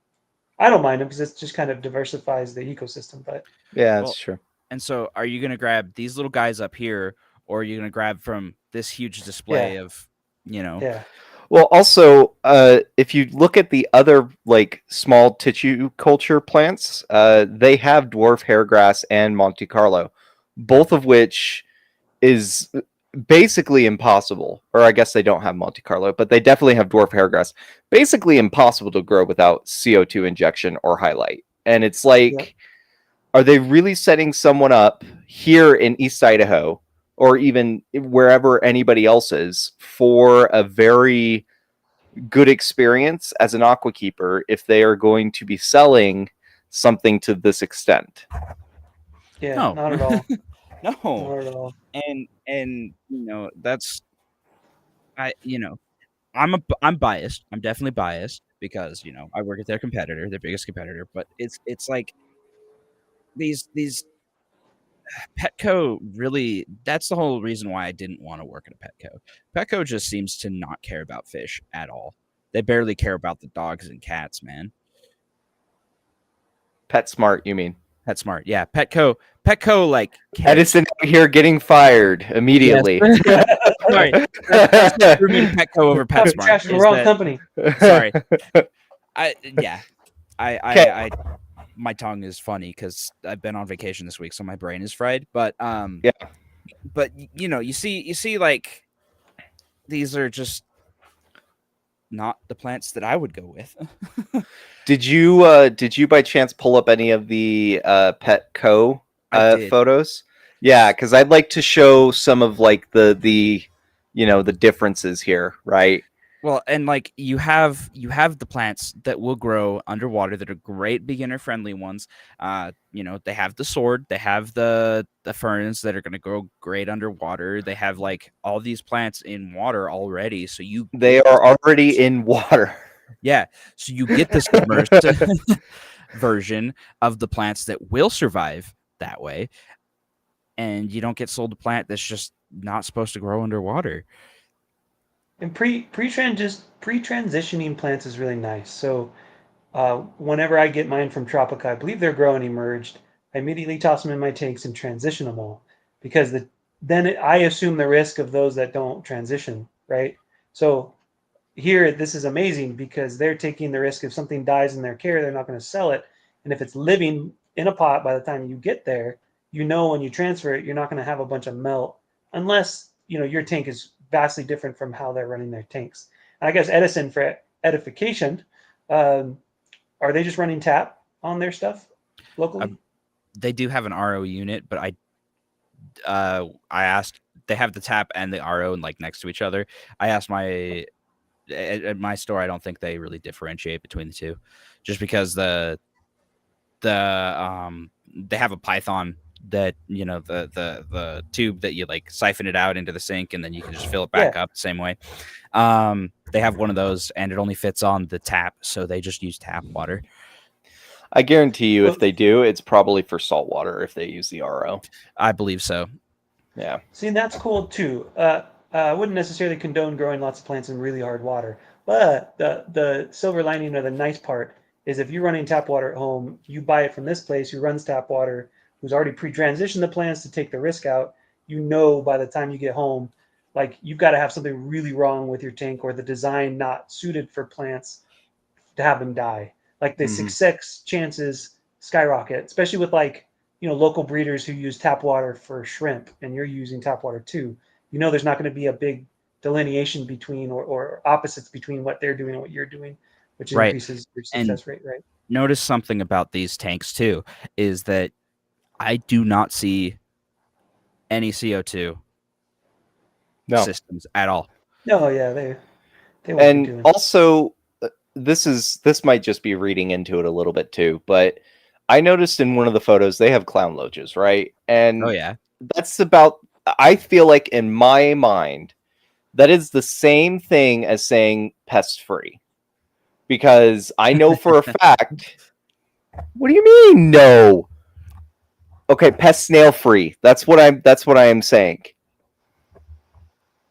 I don't mind them because it just kind of diversifies the ecosystem. But Yeah, Well, that's true. and so are you gonna grab these little guys up here, or are you gonna grab from this huge display of, you know? yeah, Well, also, if you look at the other like small tissue culture plants, they have dwarf hairgrass and Monte Carlo, both of which is basically impossible. Or I guess they don't have Monte Carlo, but they definitely have dwarf hairgrass. Basically impossible to grow without CO2 injection or highlight. And it's like, Yep. are they really setting someone up here in East Idaho or even wherever anybody else is for a very good experience as an aqua keeper if they are going to be selling something to this extent? yeah, No. not at all. No. Not at all. And that's I'm biased. I'm definitely biased because I work at their competitor, their biggest competitor. But it's like these Petco really. That's the whole reason why I didn't want to work at a Petco. Petco just seems to not care about fish at all. They barely care about the dogs and cats, man. PetSmart, you mean? PetSmart, yeah. Petco like cares. Edison out here getting fired immediately. Sorry, that's threw me to Petco over Trash PetSmart. the wrong company. Sorry. I my tongue is funny because I've been on vacation this week, so my brain is fried. But Yeah. But you see, like these are just not the plants that I would go with. Did you by chance pull up any of the Petco I did. photos? Yeah, because I'd like to show some of like the the differences here, right? Well, and like you have the plants that will grow underwater that are great beginner friendly ones. They have the sword, they have the ferns that are going to grow great underwater. They have like all these plants in water already, so They are already in water. Yeah, so you get this submerged version of the plants that will survive that way, and you don't get sold a plant that's just not supposed to grow underwater. And pre-transitioning plants is really nice. So whenever I get mine from Tropica, I believe they're growing emerged. I immediately toss them in my tanks and transition them all because I assume the risk of those that don't transition, right? So here, this is amazing because they're taking the risk if something dies in their care, they're not going to sell it. And if it's living in a pot by the time you get there, when you transfer it, you're not going to have a bunch of melt unless your tank is vastly different from how they're running their tanks. And I guess Edison, for edification, are they just running tap on their stuff locally? They do have an RO unit, but I asked. They have the tap and the RO and like next to each other. I asked at my store. I don't think they really differentiate between the two, just because they have a Python that the tube that you like siphon it out into the sink and then you can just fill it back up the same way. They have one of those and it only fits on the tap, so they just use tap water. I guarantee you, if they do, it's probably for salt water if they use the RO. I believe so. Yeah. See, that's cool too. I wouldn't necessarily condone growing lots of plants in really hard water, but the silver lining or the nice part is if you're running tap water at home, you buy it from this place who runs tap water, who's already pre-transitioned the plants to take the risk out. By the time you get home, like you've got to have something really wrong with your tank or the design not suited for plants to have them die. Like the success chances skyrocket, especially with like local breeders who use tap water for shrimp, and you're using tap water too. There's not going to be a big delineation between or opposites between what they're doing and what you're doing, which Right. increases your And success rate, right? notice something about these tanks too, is that I do not see any CO2 No. systems at all. No, yeah, they won't be And doing. also, this might just be reading into it a little bit too, but I noticed in one of the photos they have clown loaches, right? And Oh yeah. that's about, I feel like in my mind, that is the same thing as saying pest free. Because I know for a fact. What do you mean no? Okay, pest snail free. That's what I am saying.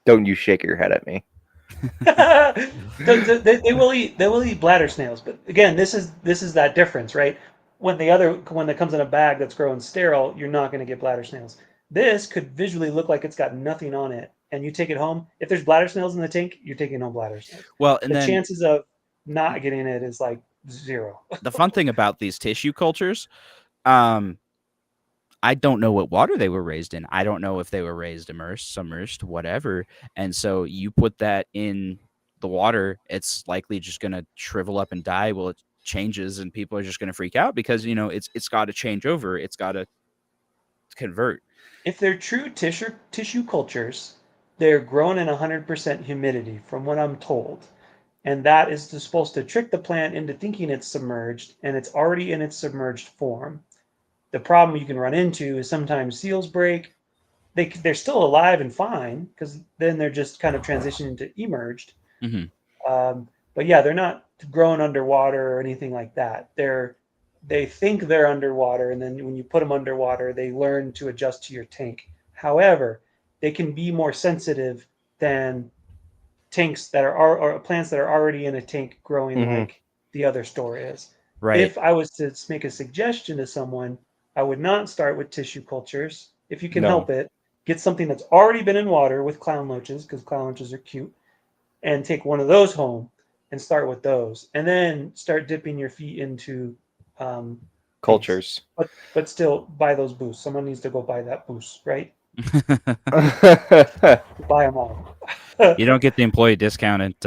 Don't you shake your head at me. They will eat bladder snails, but again, this is that difference, right? When it comes in a bag that's grown sterile, you're not going to get bladder snails. This could visually look like it's got nothing on it, and you take it home. If there's bladder snails in the tank, you're taking home bladder snails. Well, and The then chances of not getting it is like 0. the fun thing about these tissue cultures, I don't know what water they were raised in. I don't know if they were raised immersed, submerged, whatever. And so you put that in the water, it's likely just going to shrivel up and die. Well, it changes, and people are just going to freak out because it's got to change over. It's got to convert. If they're true tissue cultures, they're grown in 100% humidity, from what I'm told. And that is supposed to trick the plant into thinking it's submerged, and it's already in its submerged form. The problem you can run into is sometimes seals break. They're still alive and fine, because then they're just kind of transitioning to emerged. Mm-hmm. But yeah, they're not grown underwater or anything like that. They think they're underwater, and then when you put them underwater, they learn to adjust to your tank. However, they can be more sensitive than tanks that are or plants that are already in a tank growing like the other store is. Right. If I was to make a suggestion to someone, I would not start with tissue cultures. If you can help it, get something that's already been in water with clown loaches, because clown loaches are cute, and take one of those home and start with those, and then start dipping your feet into Cultures. But still buy those boosts. Someone needs to go buy that boost, right? Buy them all. You don't get the employee discount at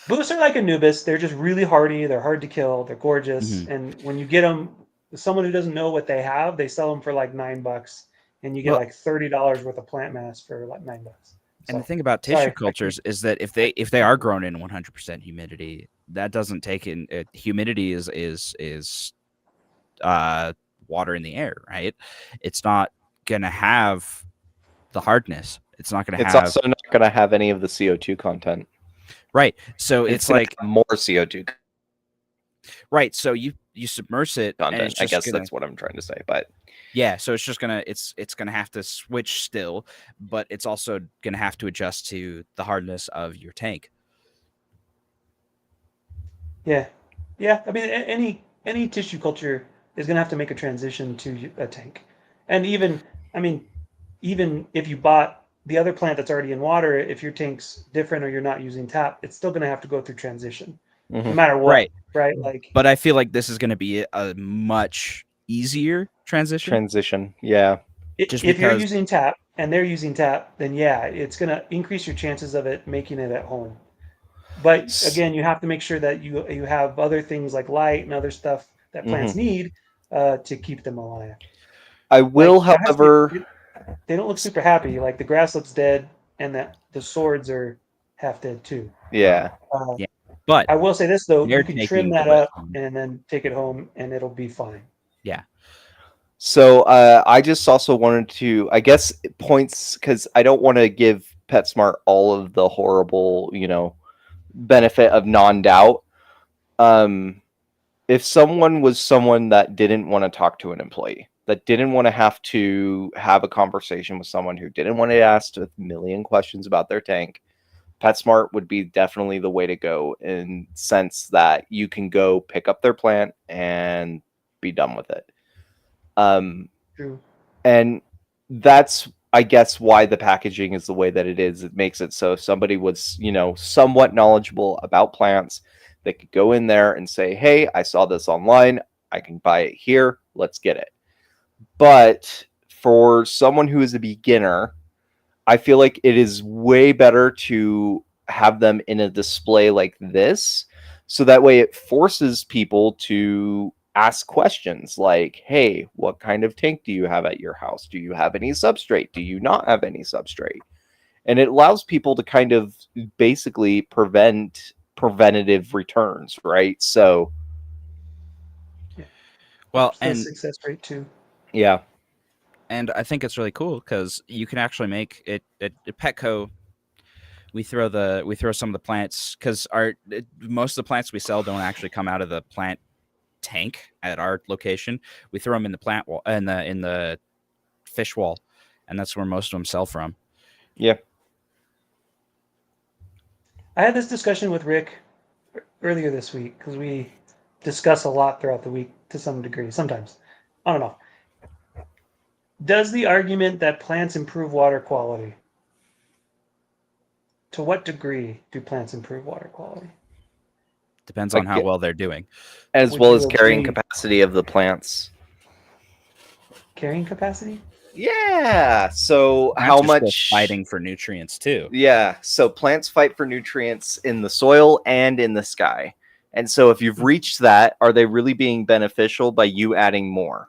Boosts are like Anubis. They're just really hardy. They're hard to kill. They're gorgeous. Mhm. And when you get them, someone who doesn't know what they have, they sell them for like $9, and you get like $30 worth of plant mass for like $9. And the thing about tissue cultures is that if they are grown in 100% humidity, that doesn't take in humidity is water in the air, right? It's not gonna have the hardness. It's not gonna It's have. also not going to have any of the CO2 content. Right. So it's gonna like have more CO2 right. So you submerge it, and content. it's I just guess gonna, that's what I'm trying to say. But yeah. So it's just gonna it's gonna have to switch still, but it's also gonna have to adjust to the hardness of your tank. Yeah. I mean, any tissue culture is going to have to make a transition to a tank, and even if you bought the other plant that's already in water, if your tank's different or you're not using tap, it's still going to have to go through transition, no matter what. Right. Like, but I feel like this is going to be a much easier transition. Yeah. If you're using tap and they're using tap, then yeah, it's going to increase your chances of it making it at home. But again, you have to make sure that you have other things like light and other stuff that plants need to keep them alive. I will, however, they don't look super happy. Like the grass looks dead, and the swords are half dead too. Yeah. Yeah. But I will say this though, you can trim that up and then take it home, and it'll be fine. Yeah. So I just also wanted to, I guess, points, because I don't want to give PetSmart all of the horrible, benefit of non-doubt. If someone was someone that didn't want to talk to an employee, that didn't want to have a conversation with someone who didn't want to ask a million questions about their tank, PetSmart would be definitely the way to go, in sense that you can go pick up their plant and be done with it. True. And that's, I guess, why the packaging is the way that it is. It makes it so if somebody was, somewhat knowledgeable about plants, they could go in there and say, hey, I saw this online. I can buy it here. Let's get it. But for someone who is a beginner, I feel like it is way better to have them in a display like this, so that way it forces people to ask questions like, hey, what kind of tank do you have at your house? Do you have any substrate? Do you not have any substrate? And it allows people to kind of basically preventative returns, right? So Well, Helps the and success rate too. yeah. I think it's really cool because you can actually make it at Petco. We throw some of the plants because most of the plants we sell don't actually come out of the plant tank at our location. We throw them in the plant wall in the fish wall, and that's where most of them sell from. Yeah. I had this discussion with Rick earlier this week because we discuss a lot throughout the week to some degree. Sometimes, I don't know. Does the argument that plants improve water quality? To what degree do plants improve water quality? Depends Like, on how well they're doing. as Would well you as carrying agree? capacity of the plants. Carrying capacity? Yeah. So Plants how are still much fighting for nutrients too. Yeah. So plants fight for nutrients in the soil and in the sky. And so if you've reached that, are they really being beneficial by you adding more?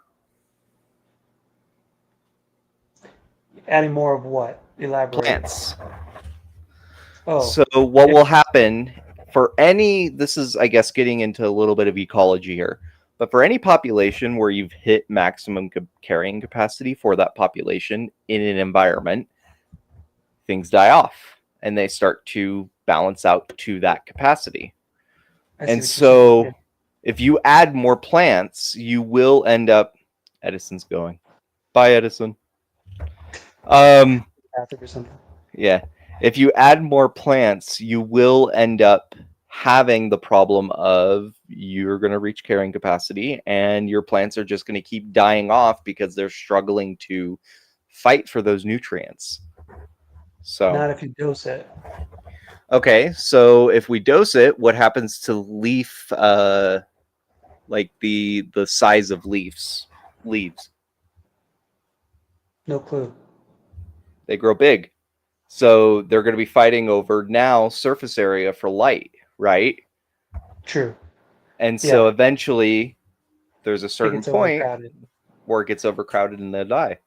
Adding more of what? Elaborate. Plants. Oh, So what will happen for any, this is, I guess, getting into a little bit of ecology here, but for any population where you've hit maximum carrying capacity for that population in an environment, things die off and they start to balance out to that capacity. I see And what you're saying. so Yeah. if you add more plants, you will end up, Edison's going. Bye, Edison. Bathroom or something. Yeah. If you add more plants, you will end up having the problem of you're going to reach carrying capacity and your plants are just going to keep dying off because they're struggling to fight for those nutrients. So Not if you dose it. okay, so if we dose it, what happens to leaf like the size of leaves? No clue. They grow big. So they're going to be fighting over now surface area for light, right? True. And so eventually there's a It certain gets point overcrowded. where it gets overcrowded and they die.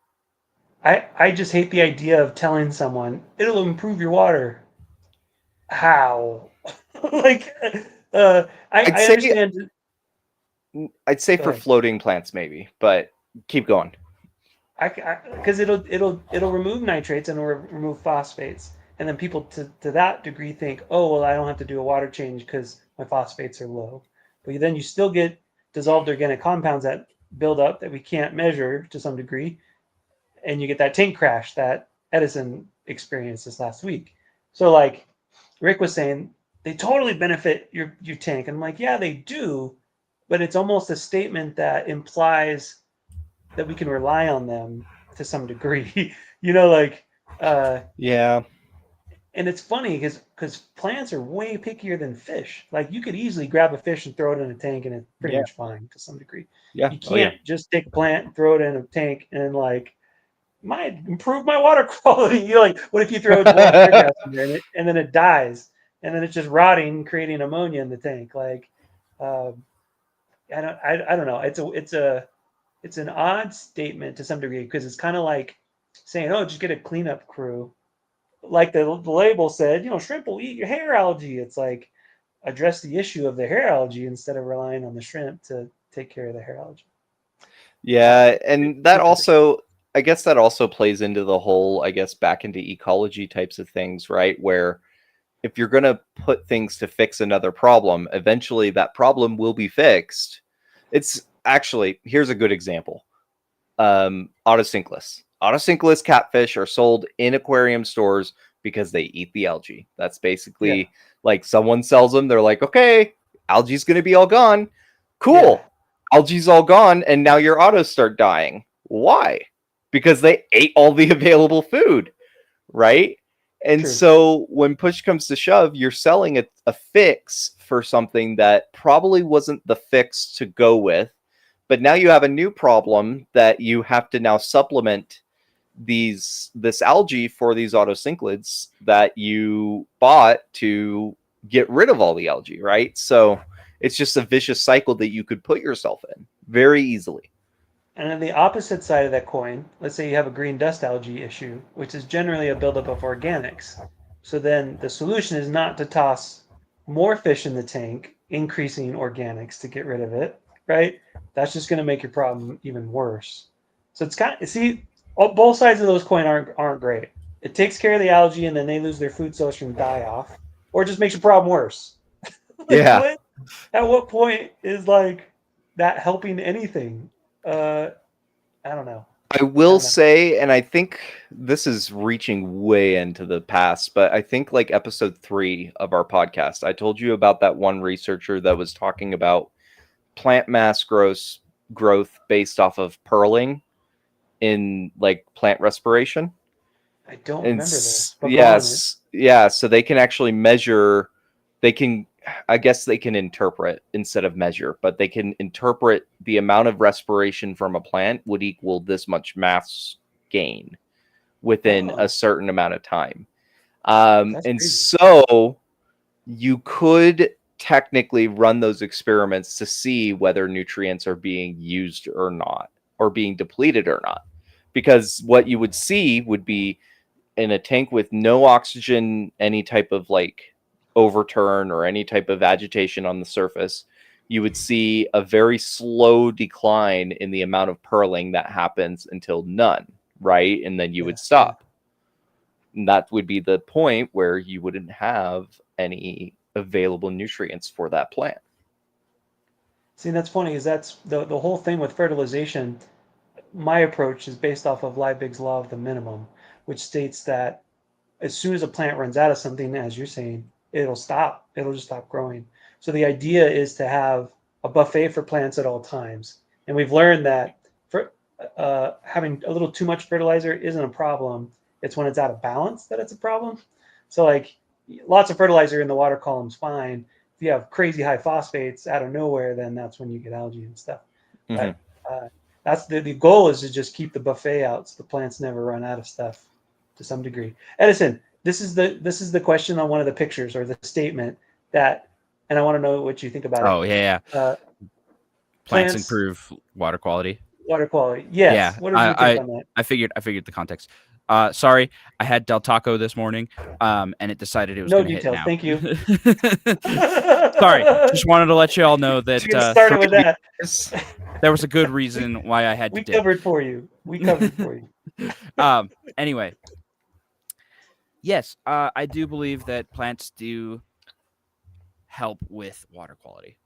I just hate the idea of telling someone it'll improve your water. How? Like, I understand. I'd say Go for ahead. floating plants maybe, but keep going. Because it'll remove nitrates and it'll remove phosphates, and then people to that degree think, oh well, I don't have to do a water change because my phosphates are low. But then you still get dissolved organic compounds that build up that we can't measure to some degree, and you get that tank crash that Edison experienced this last week. So like Rick was saying, they totally benefit your tank, and I'm like, yeah, they do, but it's almost a statement that implies that we can rely on them to some degree. Like Yeah. and it's funny because plants are way pickier than fish. Like you could easily grab a fish and throw it in a tank and it's pretty much fine to some degree. Yeah. You can't just take a plant and throw it in a tank and like might improve my water quality. Like what if you throw wild crabgrass in there and then it dies and then it's just rotting, creating ammonia in the tank? Like I don't know. It's an odd statement to some degree because it's kind of like saying, "Oh, just get a cleanup crew," like the label said. Shrimp will eat your hair algae. It's like address the issue of the hair algae instead of relying on the shrimp to take care of the hair algae. Yeah, and that also, I guess that also plays into the whole, I guess, back into ecology types of things, right? Where if you're going to put things to fix another problem, eventually that problem will be fixed. It's actually, here's a good example. Autocinklus. Autocinklus catfish are sold in aquarium stores because they eat the algae. That's basically like someone sells them. They're like, okay, algae's going to be all gone. Cool. Yeah. Algae's all gone. And now your autos start dying. Why? Because they ate all the available food, right? And True. so when push comes to shove, you're selling a fix for something that probably wasn't the fix to go with. But now you have a new problem that you have to now supplement this algae for these autocinclids that you bought to get rid of all the algae, right? So it's just a vicious cycle that you could put yourself in very easily. And on the opposite side of that coin, let's say you have a green dust algae issue, which is generally a buildup of organics. So then the solution is not to toss more fish in the tank, increasing organics to get rid of it, right? That's just going to make your problem even worse. So it's kind of, see, both sides of those coin aren't great. It takes care of the algae and then they lose their food source and die off, or it just makes your problem worse. Like, Yeah. what? At what point is like that helping anything? I don't know. I will say, and I think this is reaching way into the past, but I think like episode 3 of our podcast, I told you about that one researcher that was talking about plant mass growth based off of purling in like plant respiration. I don't And remember this. But yes, yeah, so they can actually measure, they can, I guess they can interpret instead of measure, but they can interpret the amount of respiration from a plant would equal this much mass gain within a certain amount of time. And crazy. so you could technically run those experiments to see whether nutrients are being used or not, or being depleted or not. Because what you would see would be in a tank with no oxygen, any type of like overturn or any type of agitation on the surface, you would see a very slow decline in the amount of purling that happens until none, right? And then you would stop. And that would be the point where you wouldn't have any available nutrients for that plant. See, that's funny, is that's the whole thing with fertilization. My approach is based off of Liebig's law of the minimum, which states that as soon as a plant runs out of something, as you're saying, it'll stop. It'll just stop growing. So the idea is to have a buffet for plants at all times. And we've learned that for having a little too much fertilizer isn't a problem. It's when it's out of balance that it's a problem. So like lots of fertilizer in the water column's fine. If you have crazy high phosphates out of nowhere, then that's when you get algae and stuff. Mm-hmm. But that's the goal is to just keep the buffet out so the plants never run out of stuff to some degree. Edison, this is the question on one of the pictures or the statement that, and I want to know what you think about it. Oh yeah. Plants Plants improve water quality. Water quality. Yes. Yeah, What is your take on that? I figured the context. Sorry, I had Del Taco this morning, and it decided it was No going to hit details. now. Thank you. Sorry, just wanted to let you all know that Get started with that. there was a good reason why I had to dip. We covered for you. Anyway, yes, I do believe that plants do help with water quality.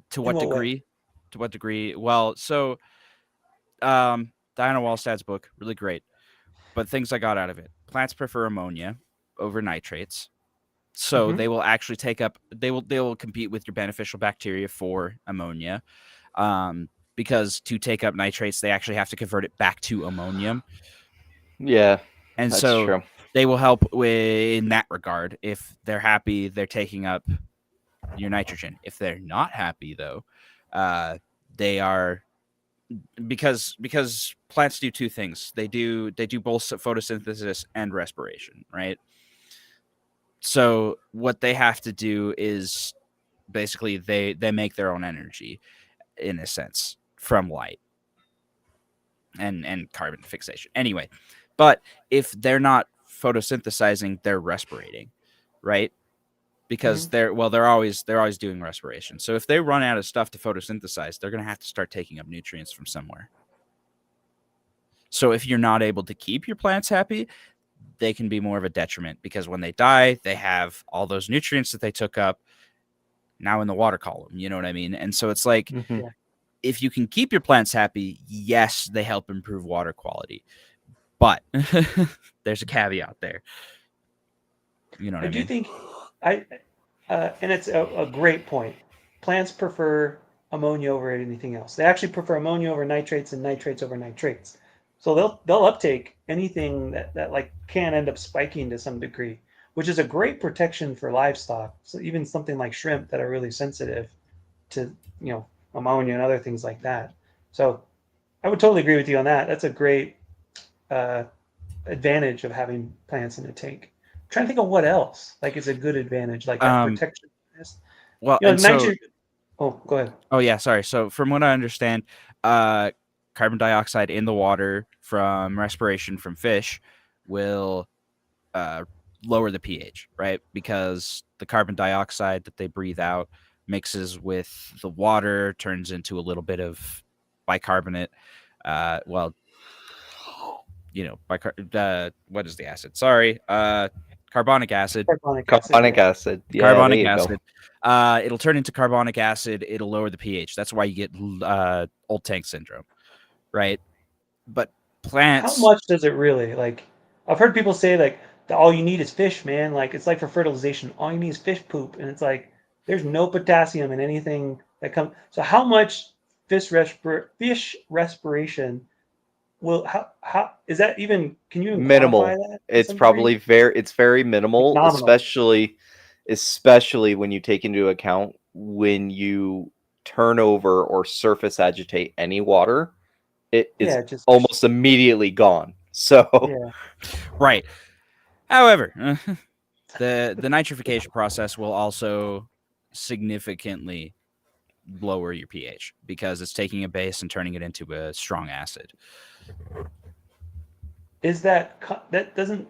To what degree? Way? To what degree? Well, so Diana Wallstad's book, really great. But things I got out of it. Plants prefer ammonia over nitrates. So they will actually they will compete with your beneficial bacteria for ammonia. Because to take up nitrates, they actually have to convert it back to ammonium. Yeah. And that's so true. They will help in that regard. If they're happy, they're taking up your nitrogen. If they're not happy, though, they are, because plants do two things. They do both photosynthesis and respiration, right? So what they have to do is basically they make their own energy, in a sense, from light and carbon fixation. Anyway, but if they're not photosynthesizing, they're respirating, right? Because they're always doing respiration. So if they run out of stuff to photosynthesize, they're going to have to start taking up nutrients from somewhere. So if you're not able to keep your plants happy, they can be more of a detriment, because when they die, they have all those nutrients that they took up now in the water column. You know what I mean? And so it's like, if you can keep your plants happy, yes, they help improve water quality. But there's a caveat there. You know what I mean? I do think and it's a great point. Plants prefer ammonia over anything else. They actually prefer ammonia over nitrates and nitrates over nitrates. So they'll uptake anything that like can end up spiking to some degree, which is a great protection for livestock. So even something like shrimp that are really sensitive to ammonia and other things like that. So I would totally agree with you on that. That's a great advantage of having plants in a tank. I'm trying to think of what else like is a good advantage, like that protection. Well, You know, and so nitrogen. Oh, go ahead. oh yeah, sorry. So from what I understand, carbon dioxide in the water from respiration from fish will lower the pH, right? Because the carbon dioxide that they breathe out mixes with the water, turns into a little bit of bicarbonate. Well, you know, what is the acid? Sorry, carbonic acid. Carbonic acid. Carbonic Yeah. acid. Yeah, there Carbonic you acid. go. It'll turn into carbonic acid. It'll lower the pH. That's why you get old tank syndrome, right? But How plants, much does it really like? I've heard people say like all you need is fish, man. Like it's like for fertilization, all you need is fish poop, and it's like there's no potassium in anything that comes. So how much fish respiration will how is that even? Can you even Minimal. quantify that to It's some probably degree? it's very Like minimal, nominal. especially when you take into account when you turn over or surface agitate any water, it is Yeah, just almost immediately gone. So yeah. right? However, the nitrification process will also significantly lower your pH because it's taking a base and turning it into a strong acid. Is that doesn't?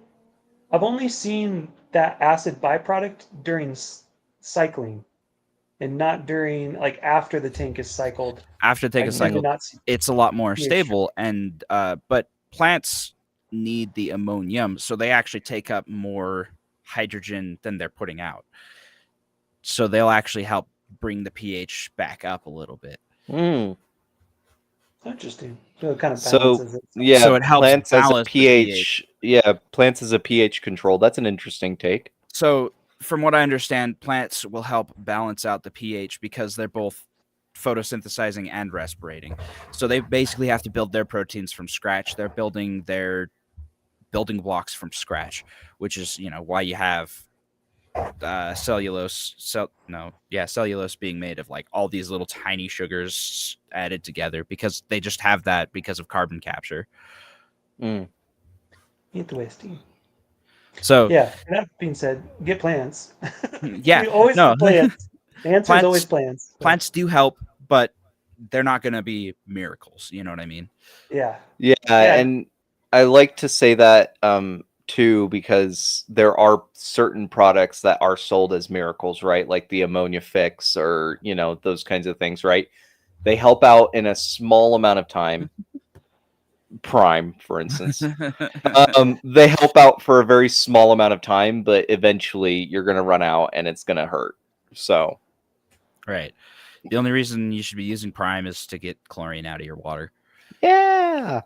I've only seen that acid byproduct during cycling, and not during like after the tank is cycled. After they take I a tend to cycle, not see it's a lot more pH. stable, and but plants need the ammonium, so they actually take up more hydrogen than they're putting out. So they'll actually help bring the pH back up a little bit. mm. Interesting. So it kind of So balances it. yeah, So it helps plants as a balance the pH. pH. Yeah, plants as a pH control. That's an interesting take. So from what I understand, plants will help balance out the pH because they're both photosynthesizing and respirating. So they basically have to build their proteins from scratch. They're building their building blocks from scratch, which is, you know, why you have cellulose being made of like all these little tiny sugars added together because they just have that because of carbon capture. Mm. Interesting. So Yeah. And that being said, get plants. yeah, We always no, get plants. The answer is always plants plants. plants do help, but they're not going to be miracles. You know what I mean? Yeah. Yeah, Yeah. and I like to say that too because there are certain products that are sold as miracles, right? Like the ammonia fix or, you know, those kinds of things, right? They help out in a small amount of time. Prime, for instance. They help out for a very small amount of time, but eventually you're going to run out and it's going to hurt. So, Right. The only reason you should be using Prime is to get chlorine out of your water. yeah.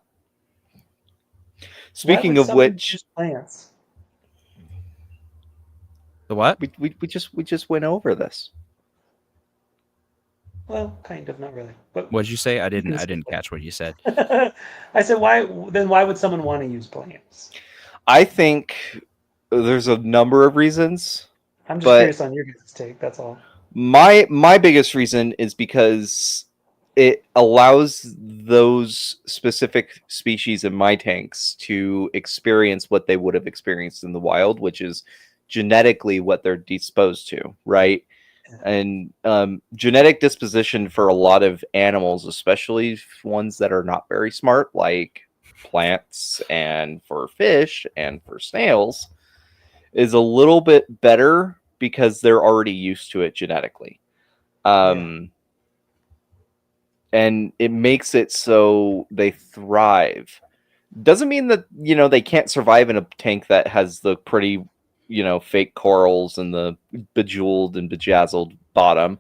Why Speaking would of someone which, use plants? The what? we just went over this. Well, kind of, not really. But What'd you say? I you can didn't catch what you said. I said, why would someone want to use plants? I think there's a number of reasons, I'm just but curious on your guys' take. That's all. my biggest reason is because it allows those specific species in my tanks to experience what they would have experienced in the wild, which is genetically what they're disposed to, right? Yeah. And genetic disposition for a lot of animals, especially ones that are not very smart, like plants and for fish and for snails, is a little bit better because they're already used to it genetically. And it makes it so they thrive. Doesn't mean that, you know, they can't survive in a tank that has the pretty, you know, fake corals and the bejeweled and bejazzled bottom,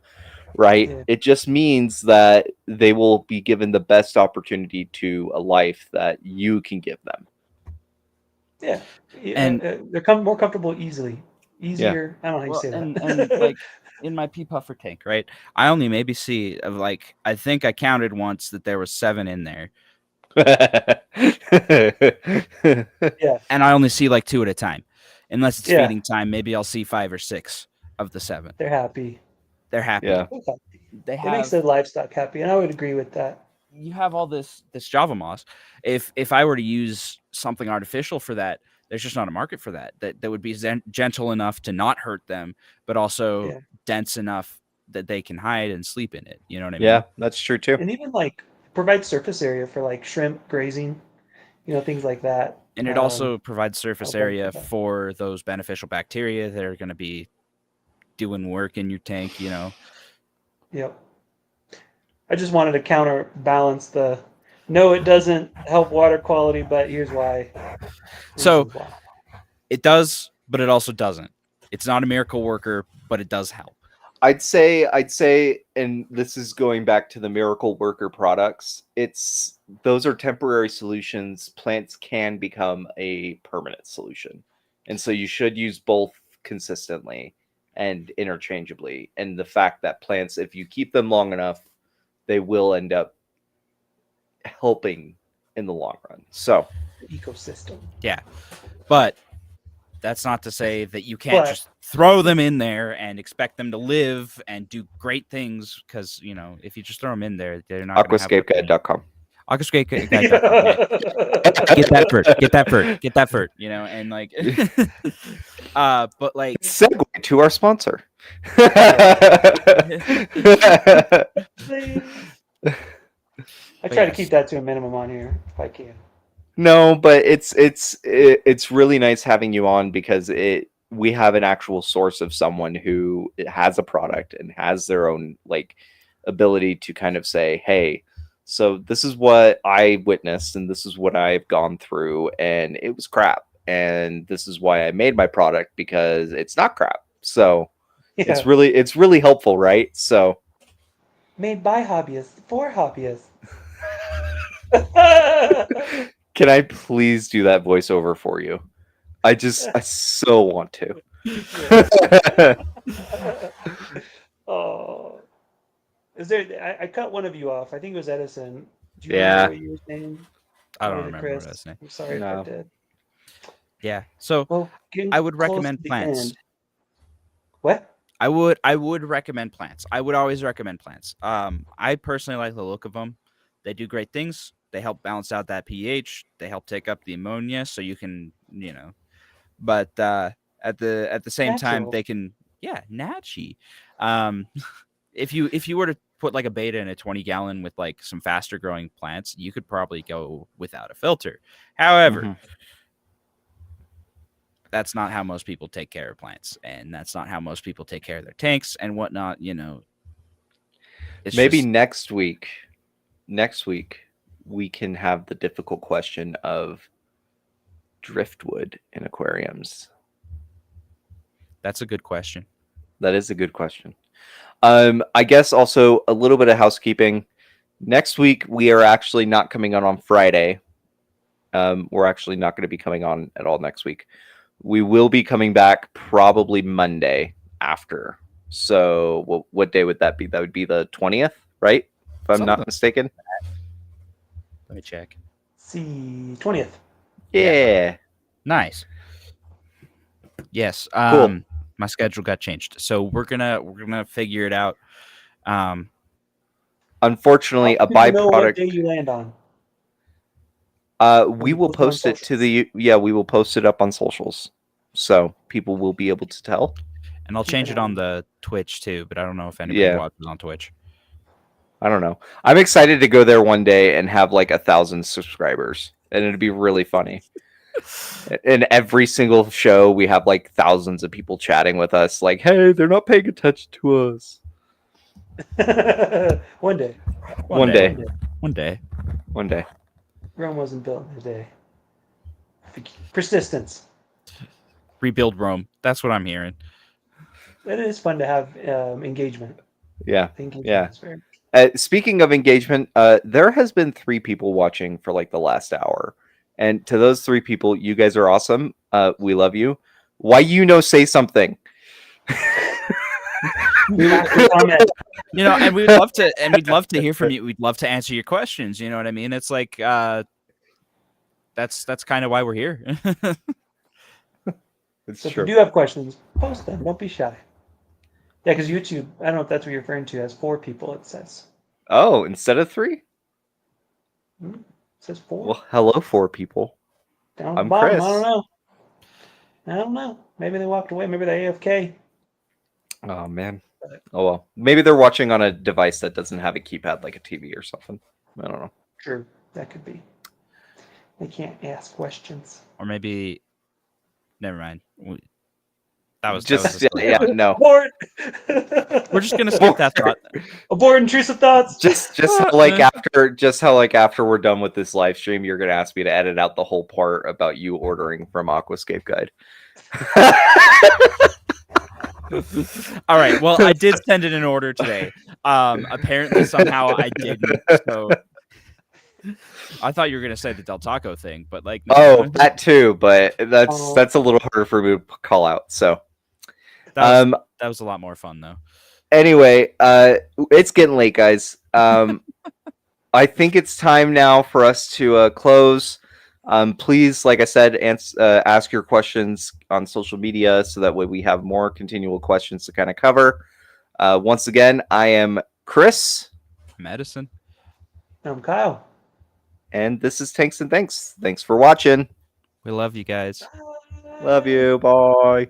right? Yeah. It just means that they will be given the best opportunity to a life that you can give them. Yeah. And They're more comfortable easier. Yeah. I don't know how you well, say and that. like in my pea puffer tank, right? I only maybe see of like I think I counted once that there was 7 in there, Yeah. and I only see like 2 at a time, unless it's Yeah. feeding time. Maybe I'll see 5 or 6 of the 7. They're happy. They're happy. Yeah. They It makes have the livestock happy, and I would agree with that. you have all this Java moss. If I were to use something artificial for that, there's just not a market for that. That would be gentle enough to not hurt them, but also Yeah. dense enough that they can hide and sleep in it. You know what I mean? Yeah, that's true too. And even like provide surface area for like shrimp grazing, things like that. And it also provides surface I'll area benefit that. for those beneficial bacteria that are going to be doing work in your tank. Yep. I just wanted to counterbalance the. No, it doesn't help water quality, but here's why. So Reasons why. it does, but it also doesn't. It's not a miracle worker, but it does help. I'd say, and this is going back to the miracle worker products. Those are temporary solutions. Plants can become a permanent solution, and so you should use both consistently and interchangeably. And the fact that plants, if you keep them long enough, they will end up helping in the long run. So Ecosystem. Yeah, but that's not to say that you can't just throw them in there and expect them to live and do great things, because if you just throw them in there, they're not aquascapeguide.com. Aquascapeguide.com. Get that furt, and like but like segue to our sponsor. I try to keep that to a minimum on here if I can. No, but it's really nice having you on, because we have an actual source of someone who has a product and has their own like ability to kind of say, hey, so this is what I witnessed and this is what I've gone through, and it was crap, and this is why I made my product, because it's not crap. So it's really helpful, right? So made by hobbyists for hobbyists. Can I please do that voiceover for you? I so want to. Oh, is there? I cut one of you off. I think it was Edison. Do you Yeah. remember what you were saying? I don't Or remember Chris? what I was saying. I'm sorry No. if I did. Yeah. So Well, getting I would close recommend to the plants. end. What? I would recommend plants. I would always recommend plants. I personally like the look of them. They do great things. They help balance out that pH. They help take up the ammonia, so you can, But at the same time, Natural. they can, natchy. If you were to put like a beta in a 20-gallon with like some faster growing plants, you could probably go without a filter. However, that's not how most people take care of plants, and that's not how most people take care of their tanks and whatnot. It's Maybe just, next week we can have the difficult question of driftwood in aquariums. that's a good question. That is a good question. I guess also a little bit of housekeeping. Next week we are actually not coming on Friday. We're actually not going to be coming on at all next week. We will be coming back probably Monday after. So what day would that be? That would be the 20th, right? If I'm not mistaken. Let me check. See, 20th. Yeah. Nice. Yes. Cool. My schedule got changed, so we're gonna figure it out. Unfortunately, a People know what byproduct. day you land on. We will post it to we will post it up on socials, so people will be able to tell. And I'll change it on the Twitch too, but I don't know if anybody watches on Twitch. I don't know. I'm excited to go there one day and have like 1,000 subscribers, and it'd be really funny. In every single show, we have like thousands of people chatting with us, like, "Hey, they're not paying attention to us." One day. One day. Rome wasn't built in a day. Persistence. Rebuild Rome. That's what I'm hearing. It is fun to have engagement. Yeah. Yeah. Speaking of engagement, there has been 3 people watching for like the last hour. And to those 3 people, you guys are awesome. We love you. Why say something? And we'd love to hear from you. We'd love to answer your questions. You know what I mean? It's like that's kind of why we're here. It's so true. If you do have questions, post them. Don't be shy. Yeah, because YouTube, I don't know if that's what you're referring to, has 4 people, it says. Oh, instead of 3? It says 4. Well, hello, 4 people. Down at the I'm bottom. Chris. I don't know. I don't know. Maybe they walked away. Maybe they AFK. Oh man. Oh well. Maybe they're watching on a device that doesn't have a keypad like a TV or something. I don't know. True. That could be. They can't ask questions. Or maybe, never mind. That was Just a- yeah, no. Abort. We're just gonna skip that thought. Abort intrusive thoughts. Just how, like after we're done with this live stream, you're gonna ask me to edit out the whole part about you ordering from Aquascape Guide. All right. Well, I did send it in order today. Apparently, somehow I didn't. So I thought you were gonna say the Del Taco thing, but like, no. Oh, that too, but that's a little harder for me to call out. So, that was a lot more fun though. Anyway, it's getting late, guys. I think it's time now for us to close. Please, like I said, ask your questions on social media so that way we have more continual questions to kind of cover. Once again, I am Chris. Madison. I'm Kyle. And this is Tanks and Thanks. Thanks for watching. We love you guys. Love you. Bye.